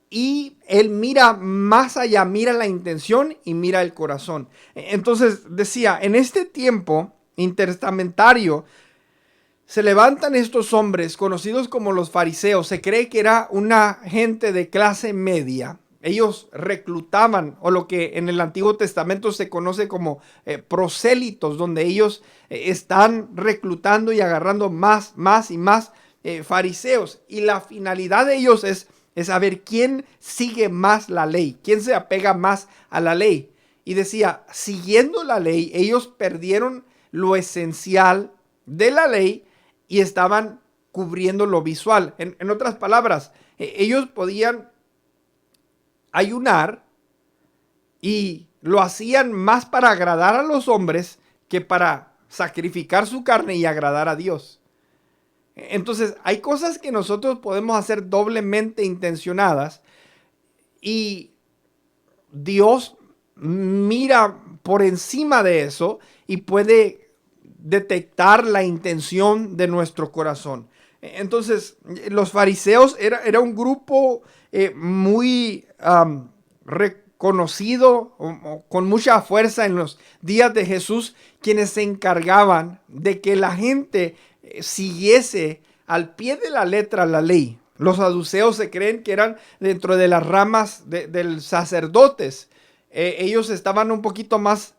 y Él mira más allá, mira la intención y mira el corazón. Entonces decía, en este tiempo intertestamentario se levantan estos hombres conocidos como los fariseos. Se cree que era una gente de clase media. Ellos reclutaban, o lo que en el Antiguo Testamento se conoce como prosélitos, donde ellos están reclutando y agarrando más y más fariseos. Y la finalidad de ellos es saber quién sigue más la ley, quién se apega más a la ley. Y decía, siguiendo la ley, ellos perdieron lo esencial de la ley y estaban cubriendo lo visual. En otras palabras, ellos podían ayunar y lo hacían más para agradar a los hombres que para sacrificar su carne y agradar a Dios. Entonces, hay cosas que nosotros podemos hacer doblemente intencionadas y Dios mira por encima de eso y puede detectar la intención de nuestro corazón. Entonces, los fariseos era un grupo muy conocido o con mucha fuerza en los días de Jesús, quienes se encargaban de que la gente siguiese al pie de la letra la ley. Los saduceos se creen que eran dentro de las ramas del sacerdotes. Ellos estaban un poquito más,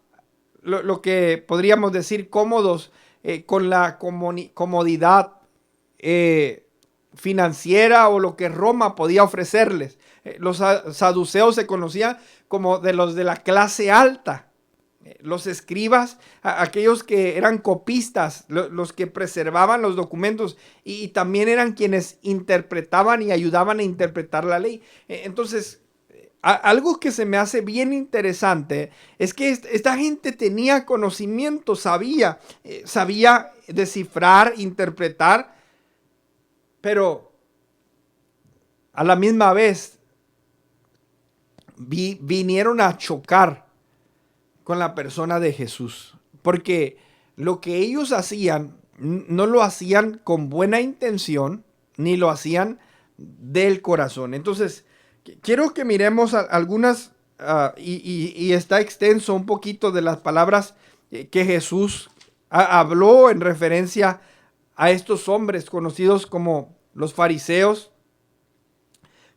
lo que podríamos decir, cómodos con la comodidad financiera o lo que Roma podía ofrecerles. Los saduceos se conocían como de los de la clase alta. Los escribas, aquellos que eran copistas, los que preservaban los documentos y también eran quienes interpretaban y ayudaban a interpretar la ley. Entonces, algo que se me hace bien interesante es que esta gente tenía conocimiento, sabía descifrar, interpretar, pero a la misma vez vinieron a chocar con la persona de Jesús, porque lo que ellos hacían no lo hacían con buena intención, ni lo hacían del corazón. Entonces, quiero que miremos algunas, y está extenso un poquito de las palabras que Jesús habló en referencia a estos hombres conocidos como los fariseos,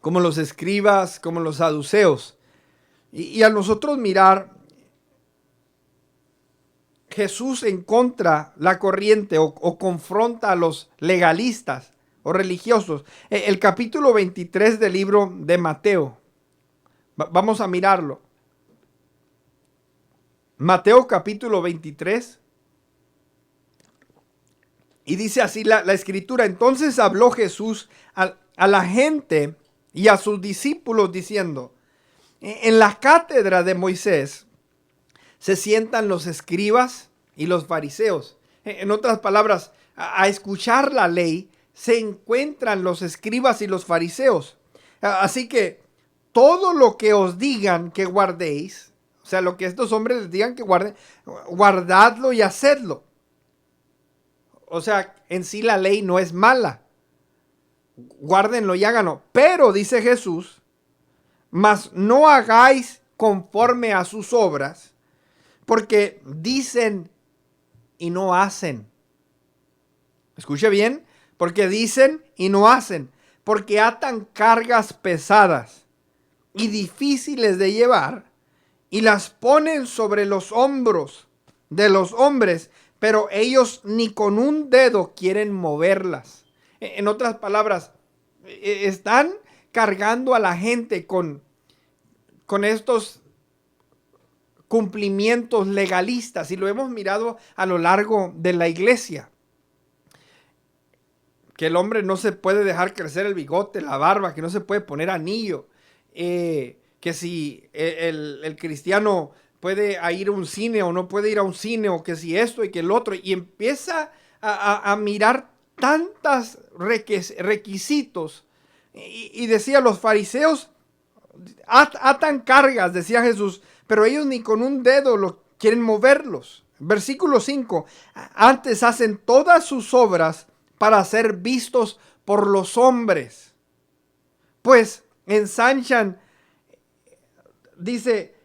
como los escribas, como los saduceos. Y a nosotros mirar, Jesús encontra la corriente o confronta a los legalistas o religiosos. El capítulo 23 del libro de Mateo. Vamos a mirarlo. Mateo capítulo 23. Y dice así la escritura. Entonces habló Jesús a la gente y a sus discípulos diciendo: en la cátedra de Moisés se sientan los escribas y los fariseos. En otras palabras, a escuchar la ley se encuentran los escribas y los fariseos. Así que todo lo que os digan que guardéis, o sea, lo que estos hombres les digan que guarden, guardadlo y hacedlo. O sea, en sí la ley no es mala. Guárdenlo y háganlo. Pero, dice Jesús, mas no hagáis conforme a sus obras, porque dicen y no hacen. Escuche bien, porque dicen y no hacen, porque atan cargas pesadas y difíciles de llevar y las ponen sobre los hombros de los hombres, pero ellos ni con un dedo quieren moverlas. En otras palabras, están cargando a la gente con estos cumplimientos legalistas, y lo hemos mirado a lo largo de la iglesia. Que el hombre no se puede dejar crecer el bigote, la barba, que no se puede poner anillo, que si el cristiano puede ir a un cine o no puede ir a un cine, o que si esto y que el otro, y empieza a mirar tantos requisitos, y decía, los fariseos atan cargas, decía Jesús, pero ellos ni con un dedo lo quieren moverlos. Versículo 5, antes hacen todas sus obras para ser vistos por los hombres, pues ensanchan, dice,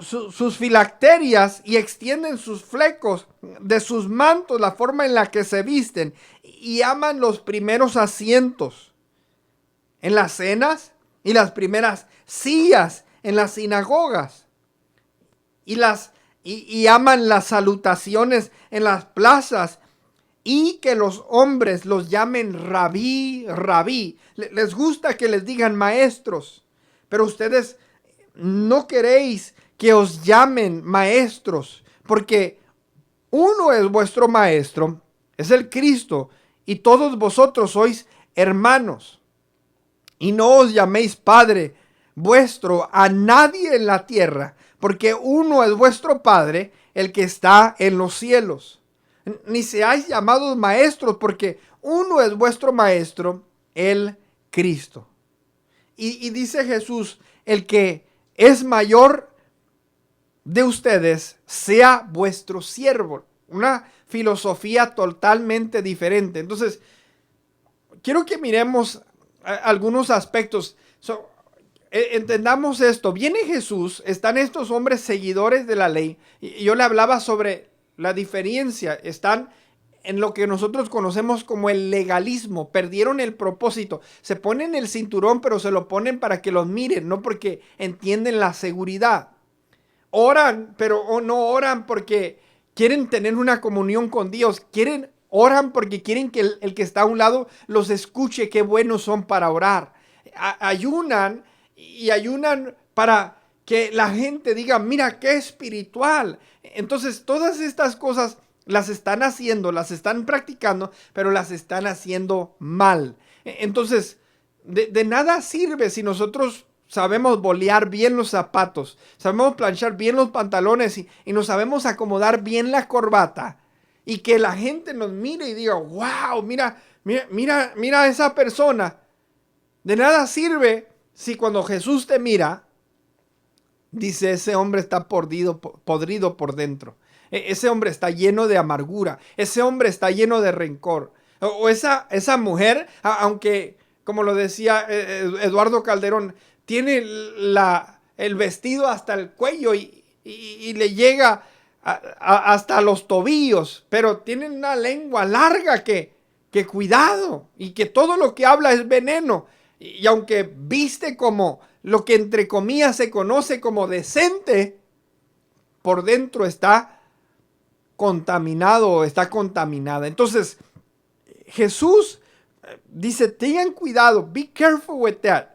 sus filacterias y extienden sus flecos de sus mantos, la forma en la que se visten, y aman los primeros asientos en las cenas y las primeras sillas en las sinagogas, y aman las salutaciones en las plazas, y que los hombres los llamen rabí, rabí. Les gusta que les digan maestros, pero ustedes no queréis que os llamen maestros, porque uno es vuestro maestro, es el Cristo, y todos vosotros sois hermanos. Y no os llaméis Padre vuestro a nadie en la tierra, porque uno es vuestro Padre, el que está en los cielos. Ni seáis llamados maestros, porque uno es vuestro maestro, el Cristo. Y dice Jesús, el que es mayor de ustedes sea vuestro siervo. Una filosofía totalmente diferente. Entonces, quiero que miremos algunos aspectos. Entendamos esto. Viene Jesús, están estos hombres seguidores de la ley. Y yo le hablaba sobre la diferencia. Están en lo que nosotros conocemos como el legalismo. Perdieron el propósito. Se ponen el cinturón, pero se lo ponen para que los miren, no porque entienden la seguridad. Oran, pero no oran porque quieren tener una comunión con Dios. Oran porque quieren que el que está a un lado los escuche qué buenos son para orar. Ayunan y ayunan para que la gente diga, mira qué espiritual. Entonces todas estas cosas las están haciendo, las están practicando, pero las están haciendo mal. Entonces, de nada sirve si nosotros sabemos bolear bien los zapatos, sabemos planchar bien los pantalones y nos sabemos acomodar bien la corbata. Y que la gente nos mire y diga, wow, mira a esa persona. De nada sirve si cuando Jesús te mira, dice, ese hombre está podrido por dentro. Ese hombre está lleno de amargura. Ese hombre está lleno de rencor. O esa mujer, aunque, como lo decía Eduardo Calderón, tiene el vestido hasta el cuello y le llega hasta los tobillos, pero tiene una lengua larga que cuidado, y que todo lo que habla es veneno. Y aunque viste como lo que entre comillas se conoce como decente, por dentro está contaminado o está contaminada. Entonces, Jesús dice, tengan cuidado, be careful with that.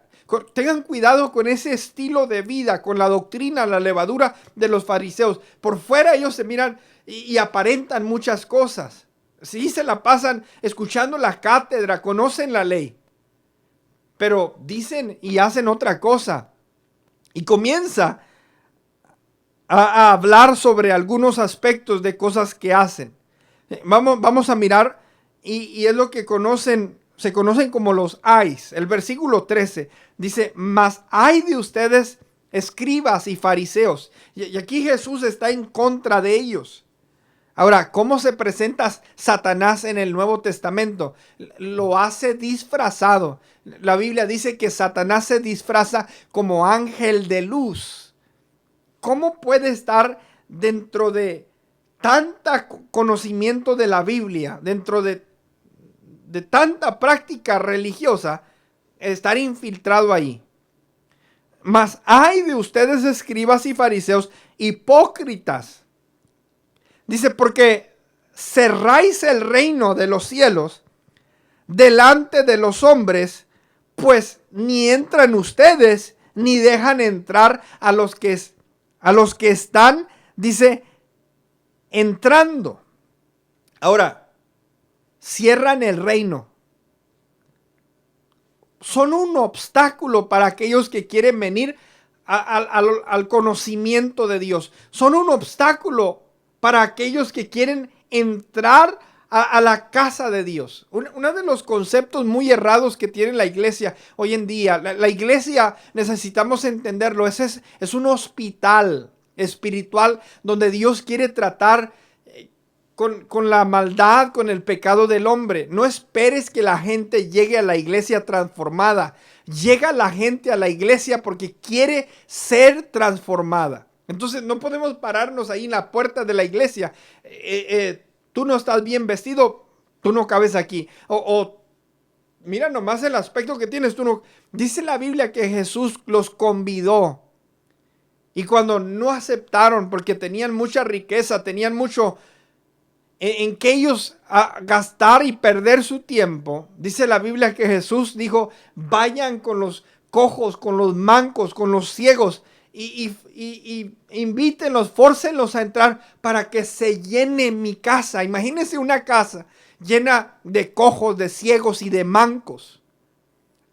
Tengan cuidado con ese estilo de vida, con la doctrina, la levadura de los fariseos. Por fuera ellos se miran y aparentan muchas cosas. Sí, se la pasan escuchando la cátedra, conocen la ley, pero dicen y hacen otra cosa. Y comienza a hablar sobre algunos aspectos de cosas que hacen. Vamos a mirar, y es lo que se conocen como los ayes. El versículo 13 dice, mas ay de ustedes, escribas y fariseos. Y aquí Jesús está en contra de ellos. Ahora, ¿cómo se presenta Satanás en el Nuevo Testamento? Lo hace disfrazado. La Biblia dice que Satanás se disfraza como ángel de luz. ¿Cómo puede estar dentro de tanta conocimiento de la Biblia, dentro de tanta práctica religiosa, estar infiltrado ahí? Mas ay de ustedes, escribas y fariseos, hipócritas. Dice, porque cerráis el reino de los cielos delante de los hombres, pues ni entran ustedes, ni dejan entrar a los que están, dice, entrando. Ahora, cierran el reino. Son un obstáculo para aquellos que quieren venir al conocimiento de Dios. Son un obstáculo para aquellos que quieren entrar a la casa de Dios. Uno de los conceptos muy errados que tiene la iglesia hoy en día, la iglesia, necesitamos entenderlo, es un hospital espiritual donde Dios quiere tratar con la maldad, con el pecado del hombre. No esperes que la gente llegue a la iglesia transformada. Llega la gente a la iglesia porque quiere ser transformada. Entonces no podemos pararnos ahí en la puerta de la iglesia. Tú no estás bien vestido, tú no cabes aquí. O mira nomás el aspecto que tienes, tú no. Dice la Biblia que Jesús los convidó. Y cuando no aceptaron porque tenían mucha riqueza, tenían mucho en que ellos gastar y perder su tiempo, dice la Biblia que Jesús dijo, vayan con los cojos, con los mancos, con los ciegos, y invítenlos, fórcenlos a entrar para que se llene mi casa. Imagínense una casa llena de cojos, de ciegos y de mancos.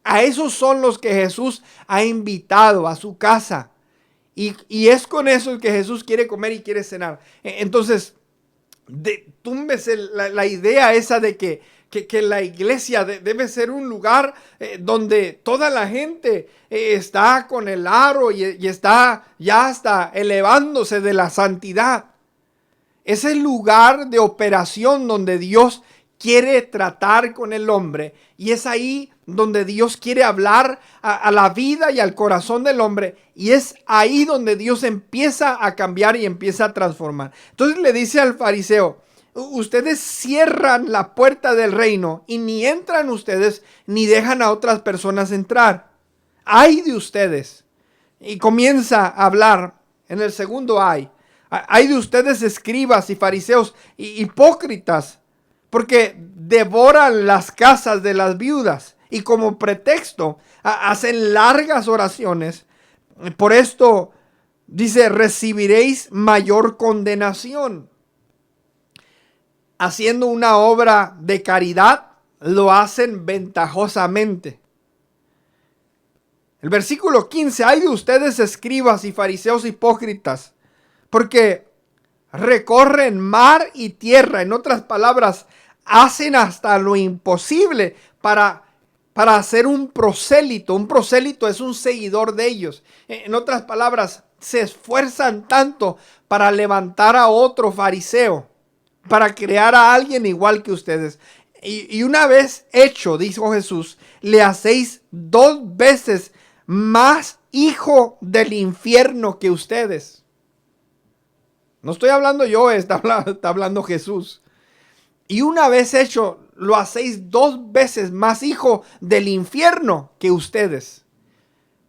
A esos son los que Jesús ha invitado a su casa. Y es con eso que Jesús quiere comer y quiere cenar. Entonces, túmbese la idea esa de que la iglesia debe ser un lugar donde toda la gente está con el aro y está ya hasta elevándose de la santidad. Es el lugar de operación donde Dios quiere tratar con el hombre, y es ahí donde Dios quiere hablar a la vida y al corazón del hombre, y es ahí donde Dios empieza a cambiar y empieza a transformar. Entonces le dice al fariseo: ustedes cierran la puerta del reino y ni entran ustedes ni dejan a otras personas entrar. ¡Ay de ustedes! Y comienza a hablar en el segundo ay. ¡Ay de ustedes, escribas y fariseos hipócritas! Porque devoran las casas de las viudas y como pretexto hacen largas oraciones. Por esto dice: recibiréis mayor condenación. Haciendo una obra de caridad, lo hacen ventajosamente. El versículo 15: ay de ustedes, escribas y fariseos hipócritas, porque recorren mar y tierra. En otras palabras, hacen hasta lo imposible para hacer un prosélito. Un prosélito es un seguidor de ellos. En otras palabras, se esfuerzan tanto para levantar a otro fariseo, para crear a alguien igual que ustedes. Y una vez hecho, dijo Jesús, le hacéis 2 veces más hijo del infierno que ustedes. No estoy hablando yo, está hablando Jesús. Y una vez hecho, lo hacéis 2 veces más hijo del infierno que ustedes.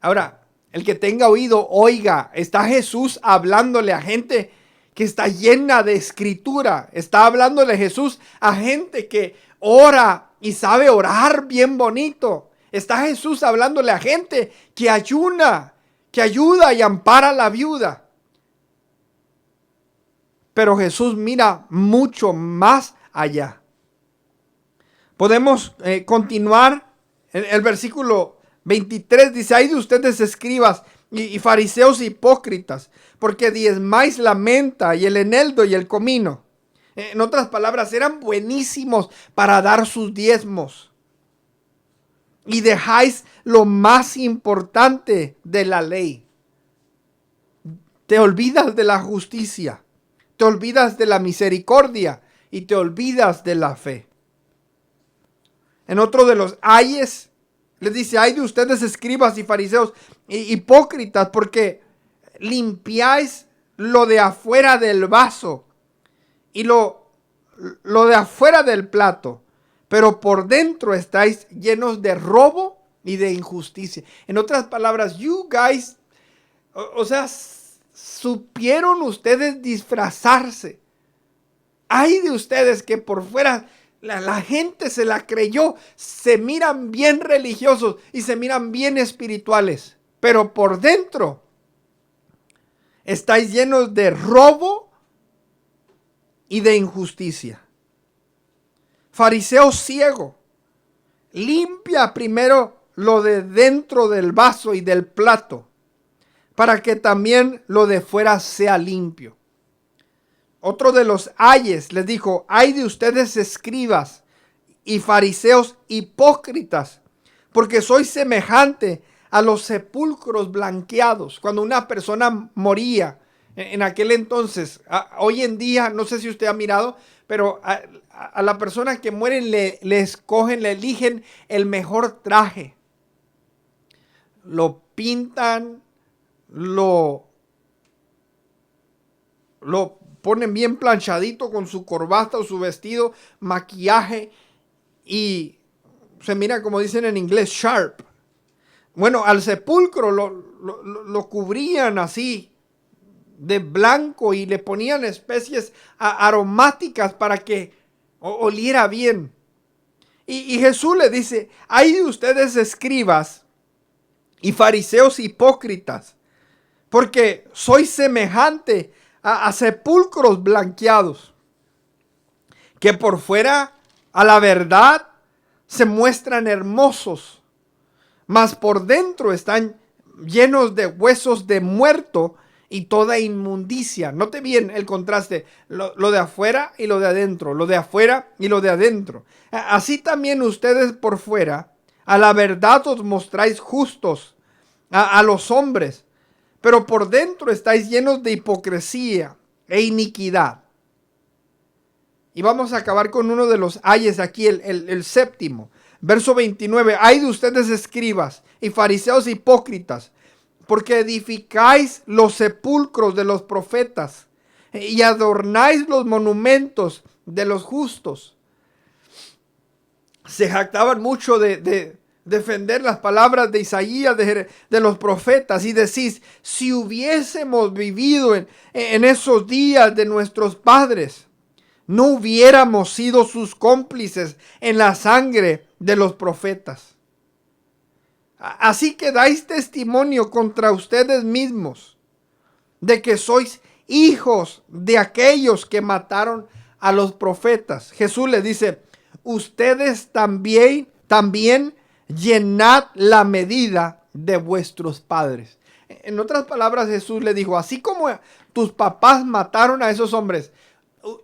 Ahora, el que tenga oído, oiga. Está Jesús hablándole a gente que está llena de escritura. Está hablándole Jesús a gente que ora y sabe orar bien bonito. Está Jesús hablándole a gente que ayuna, que ayuda y ampara a la viuda. Pero Jesús mira mucho más allá. Podemos continuar. El versículo 23 dice: ay de ustedes, escribas y fariseos hipócritas, porque diezmáis la menta y el eneldo y el comino. En otras palabras, eran buenísimos para dar sus diezmos. Y dejáis lo más importante de la ley. Te olvidas de la justicia, te olvidas de la misericordia y te olvidas de la fe. En otro de los ayes, les dice: ay de ustedes, escribas y fariseos hipócritas, porque limpiáis lo de afuera del vaso y lo de afuera del plato, pero por dentro estáis llenos de robo y de injusticia. En otras palabras, you guys, o sea, supieron ustedes disfrazarse. Ay de ustedes que por fuera la gente se la creyó, se miran bien religiosos y se miran bien espirituales, pero por dentro estáis llenos de robo y de injusticia. Fariseo ciego, limpia primero lo de dentro del vaso y del plato, para que también lo de fuera sea limpio. Otro de los ayes les dijo: ay de ustedes, escribas y fariseos hipócritas, porque sois semejante a los sepulcros blanqueados. Cuando una persona moría en aquel entonces, hoy en día, no sé si usted ha mirado, pero a la persona que muere le escogen, le eligen el mejor traje. Lo pintan, lo ponen bien planchadito con su corbata o su vestido, maquillaje, y se mira, como dicen en inglés, sharp. Bueno, al sepulcro lo cubrían así de blanco y le ponían especies aromáticas para que oliera bien. Y Jesús le dice: ay de ustedes, escribas y fariseos hipócritas, porque sois semejante a sepulcros blanqueados, que por fuera a la verdad se muestran hermosos, mas por dentro están llenos de huesos de muerto y toda inmundicia. Note bien el contraste, lo de afuera y lo de adentro, lo de afuera y lo de adentro. Así también ustedes por fuera a la verdad os mostráis justos a los hombres, pero por dentro estáis llenos de hipocresía e iniquidad. Y vamos a acabar con uno de los ayes aquí, el séptimo. Verso 29. Ay de ustedes escribas y fariseos hipócritas, porque edificáis los sepulcros de los profetas y adornáis los monumentos de los justos. Se jactaban mucho de defender las palabras de Isaías, de los profetas, y decís, si hubiésemos vivido en esos días de nuestros padres, no hubiéramos sido sus cómplices en la sangre de los profetas. Así que dais testimonio contra ustedes mismos de que sois hijos de aquellos que mataron a los profetas. Jesús les dice, ustedes también llenad la medida de vuestros padres. En otras palabras, Jesús le dijo, así como tus papás mataron a esos hombres,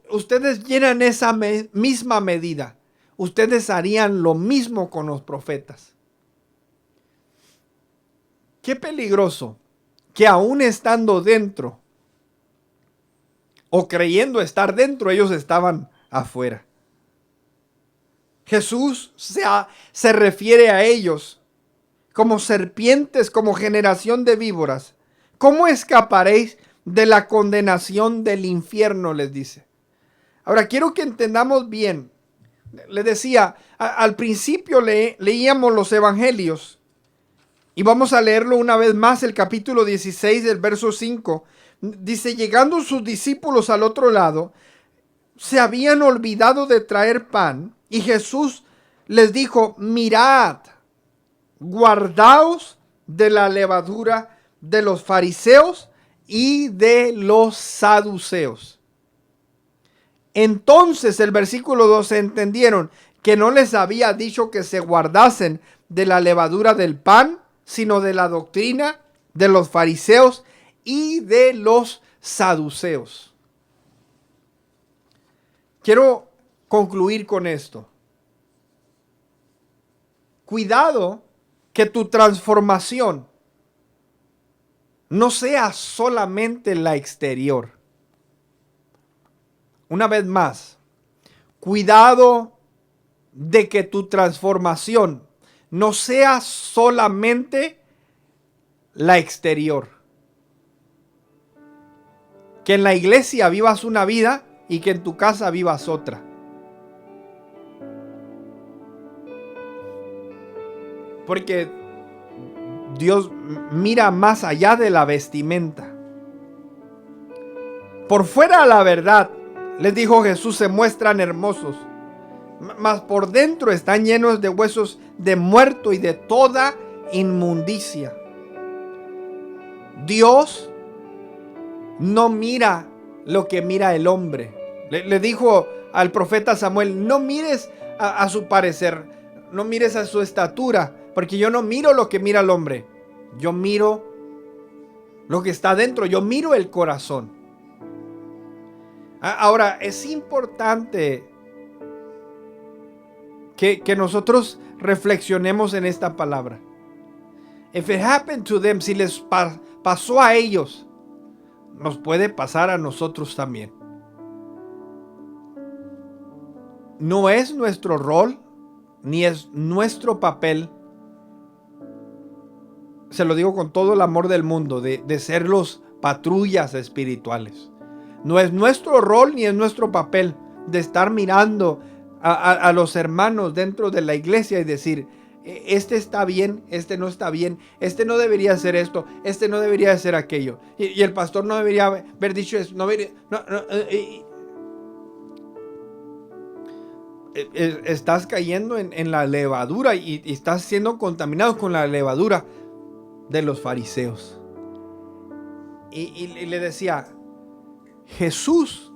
ustedes llenan esa misma medida. Ustedes harían lo mismo con los profetas. Qué peligroso que aún estando dentro o creyendo estar dentro, ellos estaban afuera. Jesús se refiere a ellos como serpientes, como generación de víboras. ¿Cómo escaparéis de la condenación del infierno?, les dice. Ahora quiero que entendamos bien. Le decía, al principio leíamos los evangelios y vamos a leerlo una vez más, el capítulo 16 del verso 5. Dice, llegando sus discípulos al otro lado, se habían olvidado de traer pan y Jesús les dijo, mirad, guardaos de la levadura de los fariseos y de los saduceos. Entonces el versículo 12 entendieron que no les había dicho que se guardasen de la levadura del pan, sino de la doctrina de los fariseos y de los saduceos. Quiero concluir con esto. Cuidado que tu transformación no sea solamente la exterior. Una vez más, cuidado de que tu transformación no sea solamente la exterior. Que en la iglesia vivas una vida y que en tu casa vivas otra. Porque Dios mira más allá de la vestimenta. Por fuera, la verdad, les dijo Jesús, se muestran hermosos, mas por dentro están llenos de huesos de muerto y de toda inmundicia. Dios no mira lo que mira el hombre. Le dijo al profeta Samuel, no mires a su parecer, no mires a su estatura, porque yo no miro lo que mira el hombre. Yo miro lo que está dentro, yo miro el corazón. Ahora, es importante que nosotros reflexionemos en esta palabra. If it happened to them, si les pasó a ellos, nos puede pasar a nosotros también. No es nuestro rol, ni es nuestro papel, se lo digo con todo el amor del mundo, de ser los patrullas espirituales. No es nuestro rol ni es nuestro papel de estar mirando a los hermanos dentro de la iglesia y decir, este está bien, este no está bien, este no debería hacer esto, este no debería hacer aquello. Y el pastor no debería haber dicho eso. Estás cayendo en la levadura y estás siendo contaminado con la levadura de los fariseos. Y le decía, Jesús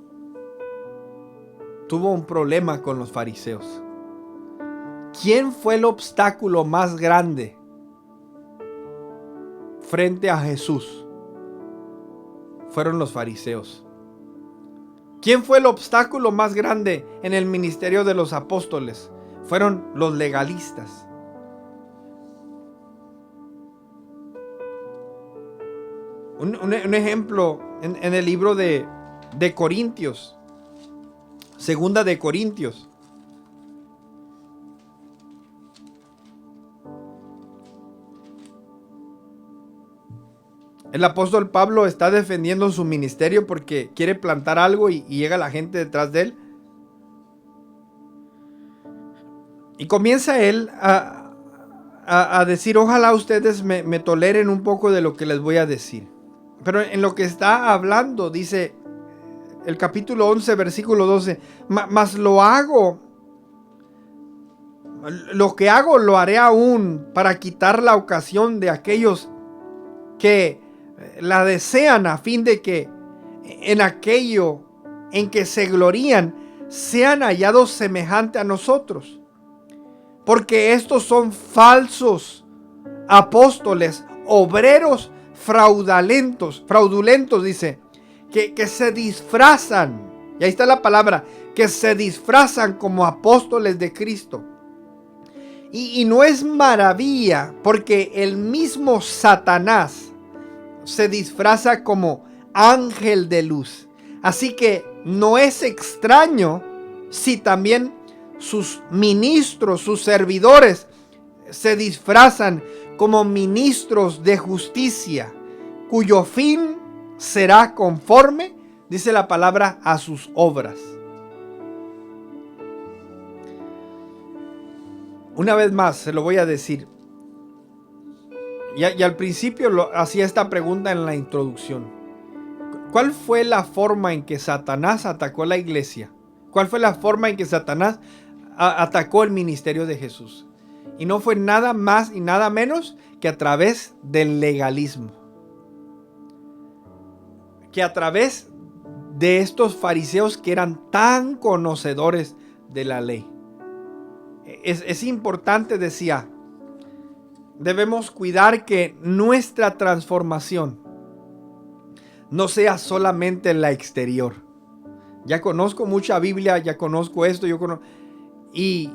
tuvo un problema con los fariseos. ¿Quién fue el obstáculo más grande frente a Jesús? Fueron los fariseos. ¿Quién fue el obstáculo más grande en el ministerio de los apóstoles? Fueron los legalistas. Un ejemplo en el libro de Corintios. Segunda de Corintios. El apóstol Pablo está defendiendo su ministerio porque quiere plantar algo y llega la gente detrás de él. Y comienza él a decir, ojalá ustedes me toleren un poco de lo que les voy a decir. Pero en lo que está hablando, dice el capítulo 11, versículo 12, mas lo que hago lo haré aún para quitar la ocasión de aquellos que la desean, a fin de que en aquello en que se glorían sean hallados semejante a nosotros. Porque estos son falsos apóstoles, obreros fraudulentos, dice, que se disfrazan, y ahí está la palabra, que se disfrazan como apóstoles de Cristo. Y no es maravilla, porque el mismo Satanás se disfraza como ángel de luz. Así que no es extraño si también sus ministros, sus servidores, se disfrazan como ministros de justicia, cuyo fin será conforme, dice la palabra, a sus obras. Una vez más, se lo voy a decir. Y al principio hacía esta pregunta en la introducción. ¿Cuál fue la forma en que Satanás atacó la iglesia? ¿Cuál fue la forma en que Satanás atacó el ministerio de Jesús? Y no fue nada más y nada menos que a través del legalismo. Que a través de estos fariseos que eran tan conocedores de la ley. Es importante, decía, debemos cuidar que nuestra transformación no sea solamente en la exterior. Ya conozco mucha Biblia, ya conozco esto, y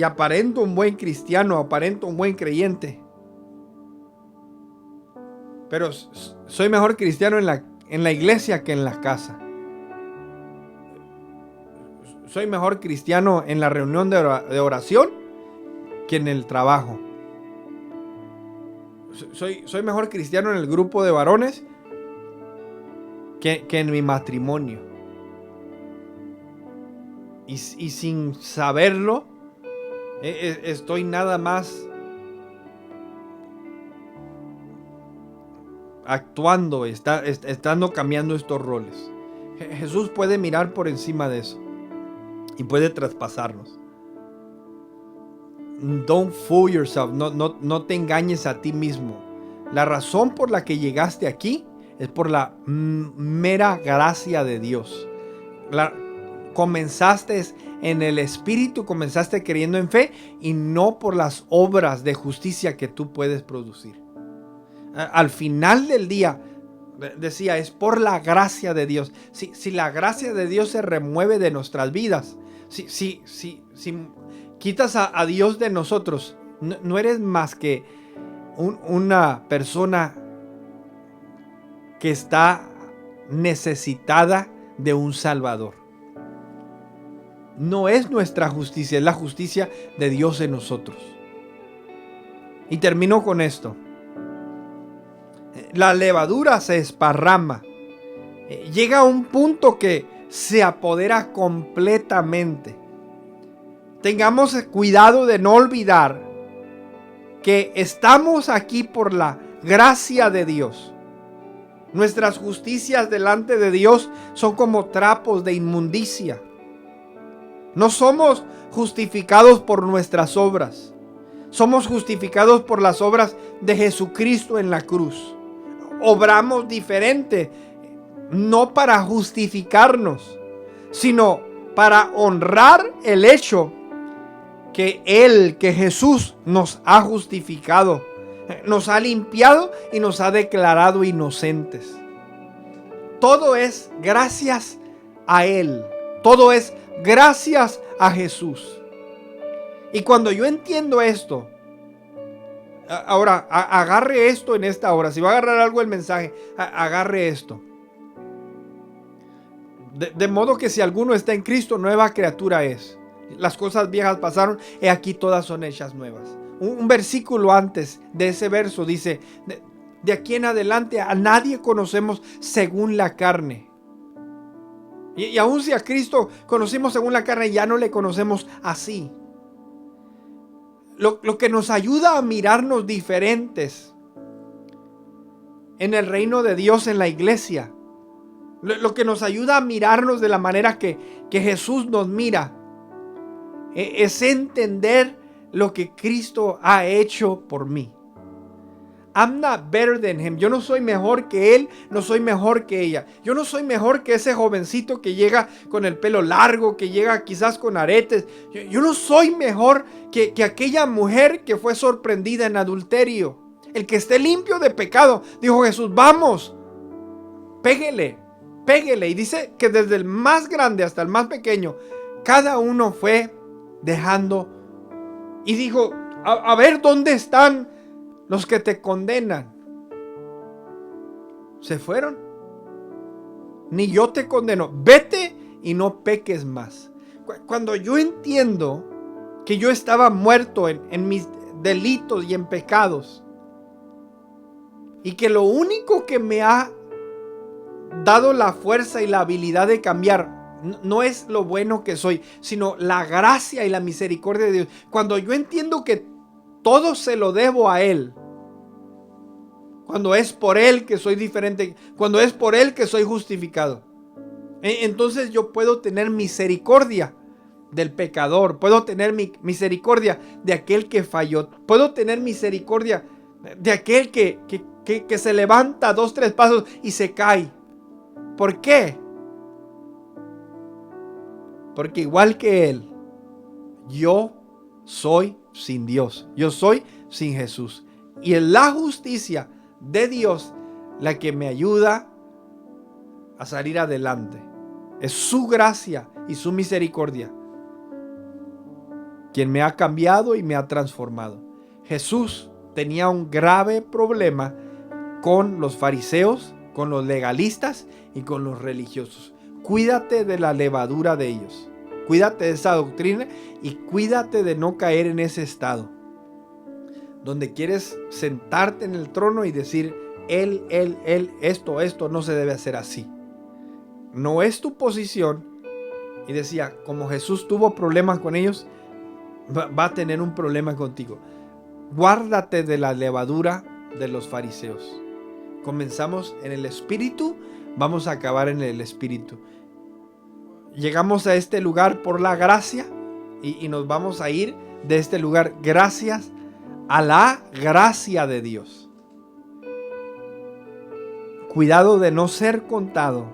aparento un buen cristiano, aparento un buen creyente. Pero soy mejor cristiano en la iglesia que en la casa. Soy mejor cristiano en la reunión de oración que en el trabajo. Soy mejor cristiano en el grupo de varones que en mi matrimonio. Y sin saberlo, estoy nada más actuando, estando cambiando estos roles. Jesús puede mirar por encima de eso y puede traspasarnos. Don't fool yourself. No te engañes a ti mismo. La razón por la que llegaste aquí es por la mera gracia de Dios. Comenzaste en el Espíritu, comenzaste creyendo en fe y no por las obras de justicia que tú puedes producir. Al final del día, decía, es por la gracia de Dios. Si la gracia de Dios se remueve de nuestras vidas, si quitas a Dios de nosotros, no eres más que una persona que está necesitada de un Salvador. No es nuestra justicia, es la justicia de Dios en nosotros. Y termino con esto. La levadura se esparrama. Llega a un punto que se apodera completamente. Tengamos cuidado de no olvidar que estamos aquí por la gracia de Dios. Nuestras justicias delante de Dios son como trapos de inmundicia. No somos justificados por nuestras obras. Somos justificados por las obras de Jesucristo en la cruz. Obramos diferente, no para justificarnos, sino para honrar el hecho que Jesús nos ha justificado, nos ha limpiado y nos ha declarado inocentes. Todo es gracias a Él. Todo es gracias a Jesús. Y cuando yo entiendo esto, ahora agarre esto en esta hora. Si va a agarrar algo del mensaje, agarre esto. De modo que si alguno está en Cristo, nueva criatura es. Las cosas viejas pasaron, he aquí todas son hechas nuevas. Un versículo antes de ese verso dice, de aquí en adelante a nadie conocemos según la carne. Y aun si a Cristo conocimos según la carne, ya no le conocemos así. Lo que nos ayuda a mirarnos diferentes en el reino de Dios, en la iglesia, lo que nos ayuda a mirarnos de la manera que Jesús nos mira, es entender lo que Cristo ha hecho por mí. I'm not better than him. Yo no soy mejor que él, no soy mejor que ella. Yo no soy mejor que ese jovencito que llega con el pelo largo, que llega quizás con aretes. Yo no soy mejor que aquella mujer que fue sorprendida en adulterio. El que esté limpio de pecado, dijo Jesús, vamos, péguele. Y dice que desde el más grande hasta el más pequeño, cada uno fue dejando. Y dijo, a ver, ¿dónde están los que te condenan? Se fueron. Ni yo te condeno. Vete y no peques más. Cuando yo entiendo que yo estaba muerto en mis delitos y en pecados, y que lo único que me ha dado la fuerza y la habilidad de cambiar no es lo bueno que soy, sino la gracia y la misericordia de Dios. Cuando yo entiendo que todo se lo debo a Él, cuando es por Él que soy diferente, cuando es por Él que soy justificado, entonces yo puedo tener misericordia del pecador, puedo tener misericordia de aquel que falló, puedo tener misericordia de aquel que se levanta 2, 3 pasos y se cae. ¿Por qué? Porque igual que Él, yo soy sin Dios, yo soy sin Jesús, y es la justicia de Dios la que me ayuda a salir adelante. Es su gracia y su misericordia quien me ha cambiado y me ha transformado. Jesús tenía un grave problema con los fariseos, con los legalistas y con los religiosos. Cuídate de la levadura de ellos. Cuídate de esa doctrina y cuídate de no caer en ese estado donde quieres sentarte en el trono y decir, él, esto no se debe hacer así. No es tu posición. Y decía, como Jesús tuvo problemas con ellos, va a tener un problema contigo. Guárdate de la levadura de los fariseos. Comenzamos en el espíritu, vamos a acabar en el espíritu. Llegamos a este lugar por la gracia y nos vamos a ir de este lugar gracias a la gracia de Dios. Cuidado de no ser contado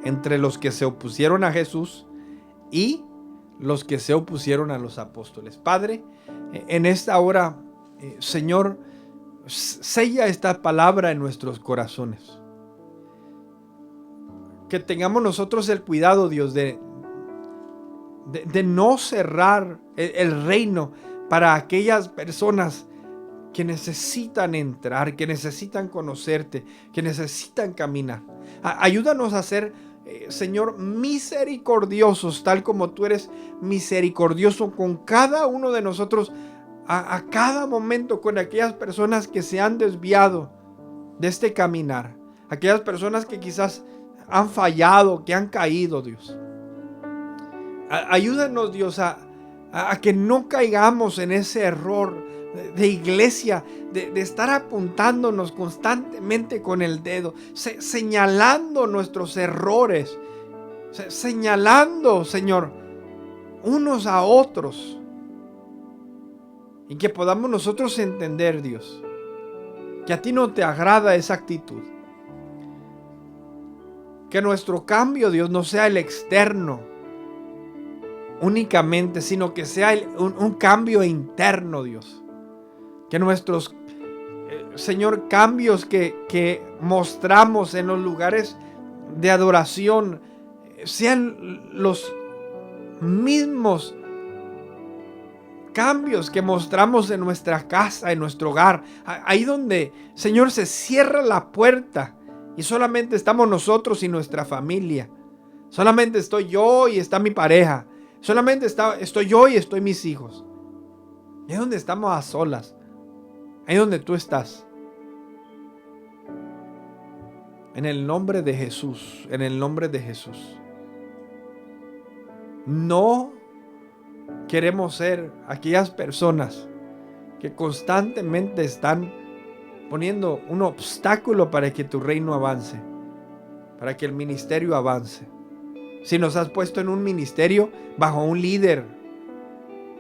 entre los que se opusieron a Jesús y los que se opusieron a los apóstoles. Padre, en esta hora, Señor, sella esta palabra en nuestros corazones. Que tengamos nosotros el cuidado, Dios, de no cerrar el reino para aquellas personas que necesitan entrar, que necesitan conocerte, que necesitan caminar. Ayúdanos a ser, Señor, misericordiosos, tal como tú eres misericordioso con cada uno de nosotros, a cada momento, con aquellas personas que se han desviado de este caminar, aquellas personas que quizás han fallado, que han caído, Dios. Ayúdanos, Dios, a que no caigamos en ese error de iglesia, de estar apuntándonos constantemente con el dedo, señalando nuestros errores, señalando, Señor, unos a otros, y que podamos nosotros entender, Dios, que a ti no te agrada esa actitud. Que nuestro cambio, Dios, no sea el externo únicamente, sino que sea un cambio interno, Dios. Que nuestros, Señor, cambios que mostramos en los lugares de adoración sean los mismos cambios que mostramos en nuestra casa, en nuestro hogar. Ahí donde, Señor, se cierra la puerta y solamente estamos nosotros y nuestra familia. Solamente estoy yo y está mi pareja. Solamente estoy yo y estoy mis hijos. Y es donde estamos a solas. Ahí es donde tú estás. En el nombre de Jesús. En el nombre de Jesús. No queremos ser aquellas personas que constantemente están poniendo un obstáculo para que tu reino avance. Para que el ministerio avance. Si nos has puesto en un ministerio bajo un líder,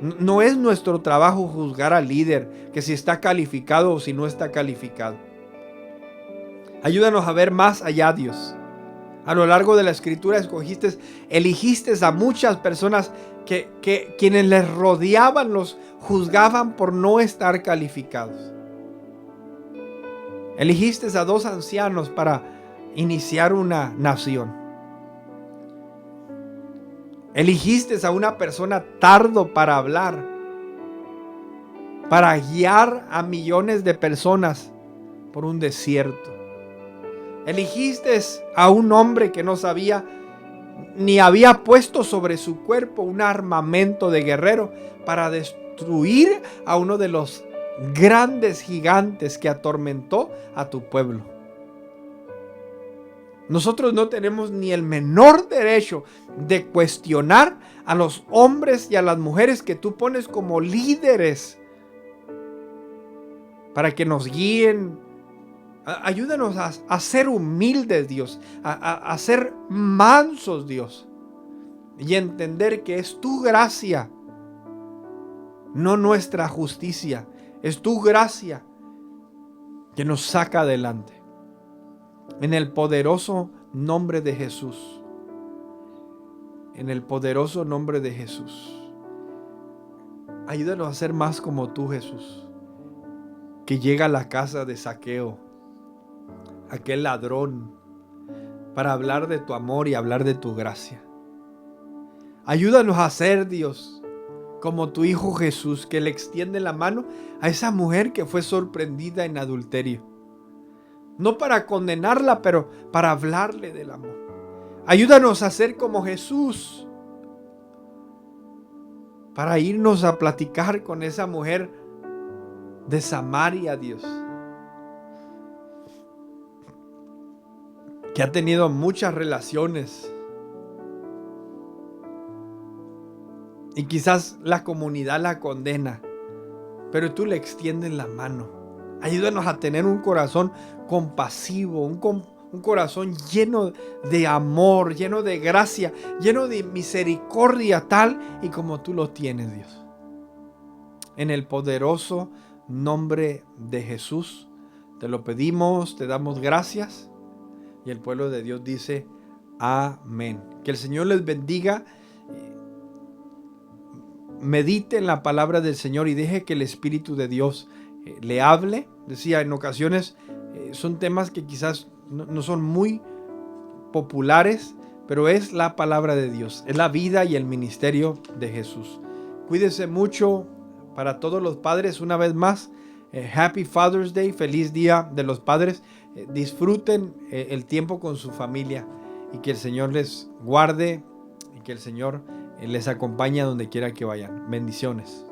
no es nuestro trabajo juzgar al líder, que si está calificado o si no está calificado. Ayúdanos a ver más allá, Dios. A lo largo de la escritura eligiste a muchas personas que quienes les rodeaban los juzgaban por no estar calificados. Eligiste a 2 ancianos para iniciar una nación. Eligiste a una persona tardo para hablar, para guiar a millones de personas por un desierto. Eligiste a un hombre que no sabía ni había puesto sobre su cuerpo un armamento de guerrero para destruir a uno de los grandes gigantes que atormentó a tu pueblo. Nosotros no tenemos ni el menor derecho de cuestionar a los hombres y a las mujeres que tú pones como líderes para que nos guíen. Ayúdanos a ser humildes, Dios, a ser mansos, Dios, y entender que es tu gracia, no nuestra justicia. Es tu gracia que nos saca adelante. En el poderoso nombre de Jesús. En el poderoso nombre de Jesús. Ayúdanos a ser más como tú, Jesús, que llega a la casa de Zaqueo, aquel ladrón, para hablar de tu amor y hablar de tu gracia. Ayúdanos a ser, Dios, como tu Hijo Jesús, que le extiende la mano a esa mujer que fue sorprendida en adulterio. No para condenarla, pero para hablarle del amor. Ayúdanos a ser como Jesús, para irnos a platicar con esa mujer de Samaria, Dios, que ha tenido muchas relaciones y quizás la comunidad la condena, pero tú le extiendes la mano. Ayúdanos a tener un corazón compasivo, un corazón lleno de amor, lleno de gracia, lleno de misericordia, tal y como tú lo tienes, Dios. En el poderoso nombre de Jesús te lo pedimos, te damos gracias. Y el pueblo de Dios dice amén. Que el Señor les bendiga. Medite en la palabra del Señor y deje que el Espíritu de Dios le hable. Decía, en ocasiones son temas que quizás no son muy populares, pero es la palabra de Dios, es la vida y el ministerio de Jesús. Cuídense mucho. Para todos los padres, una vez más, Happy Father's Day, feliz Día de los Padres. Disfruten el tiempo con su familia y que el Señor les guarde y que el Señor les acompañe a donde quiera que vayan. Bendiciones.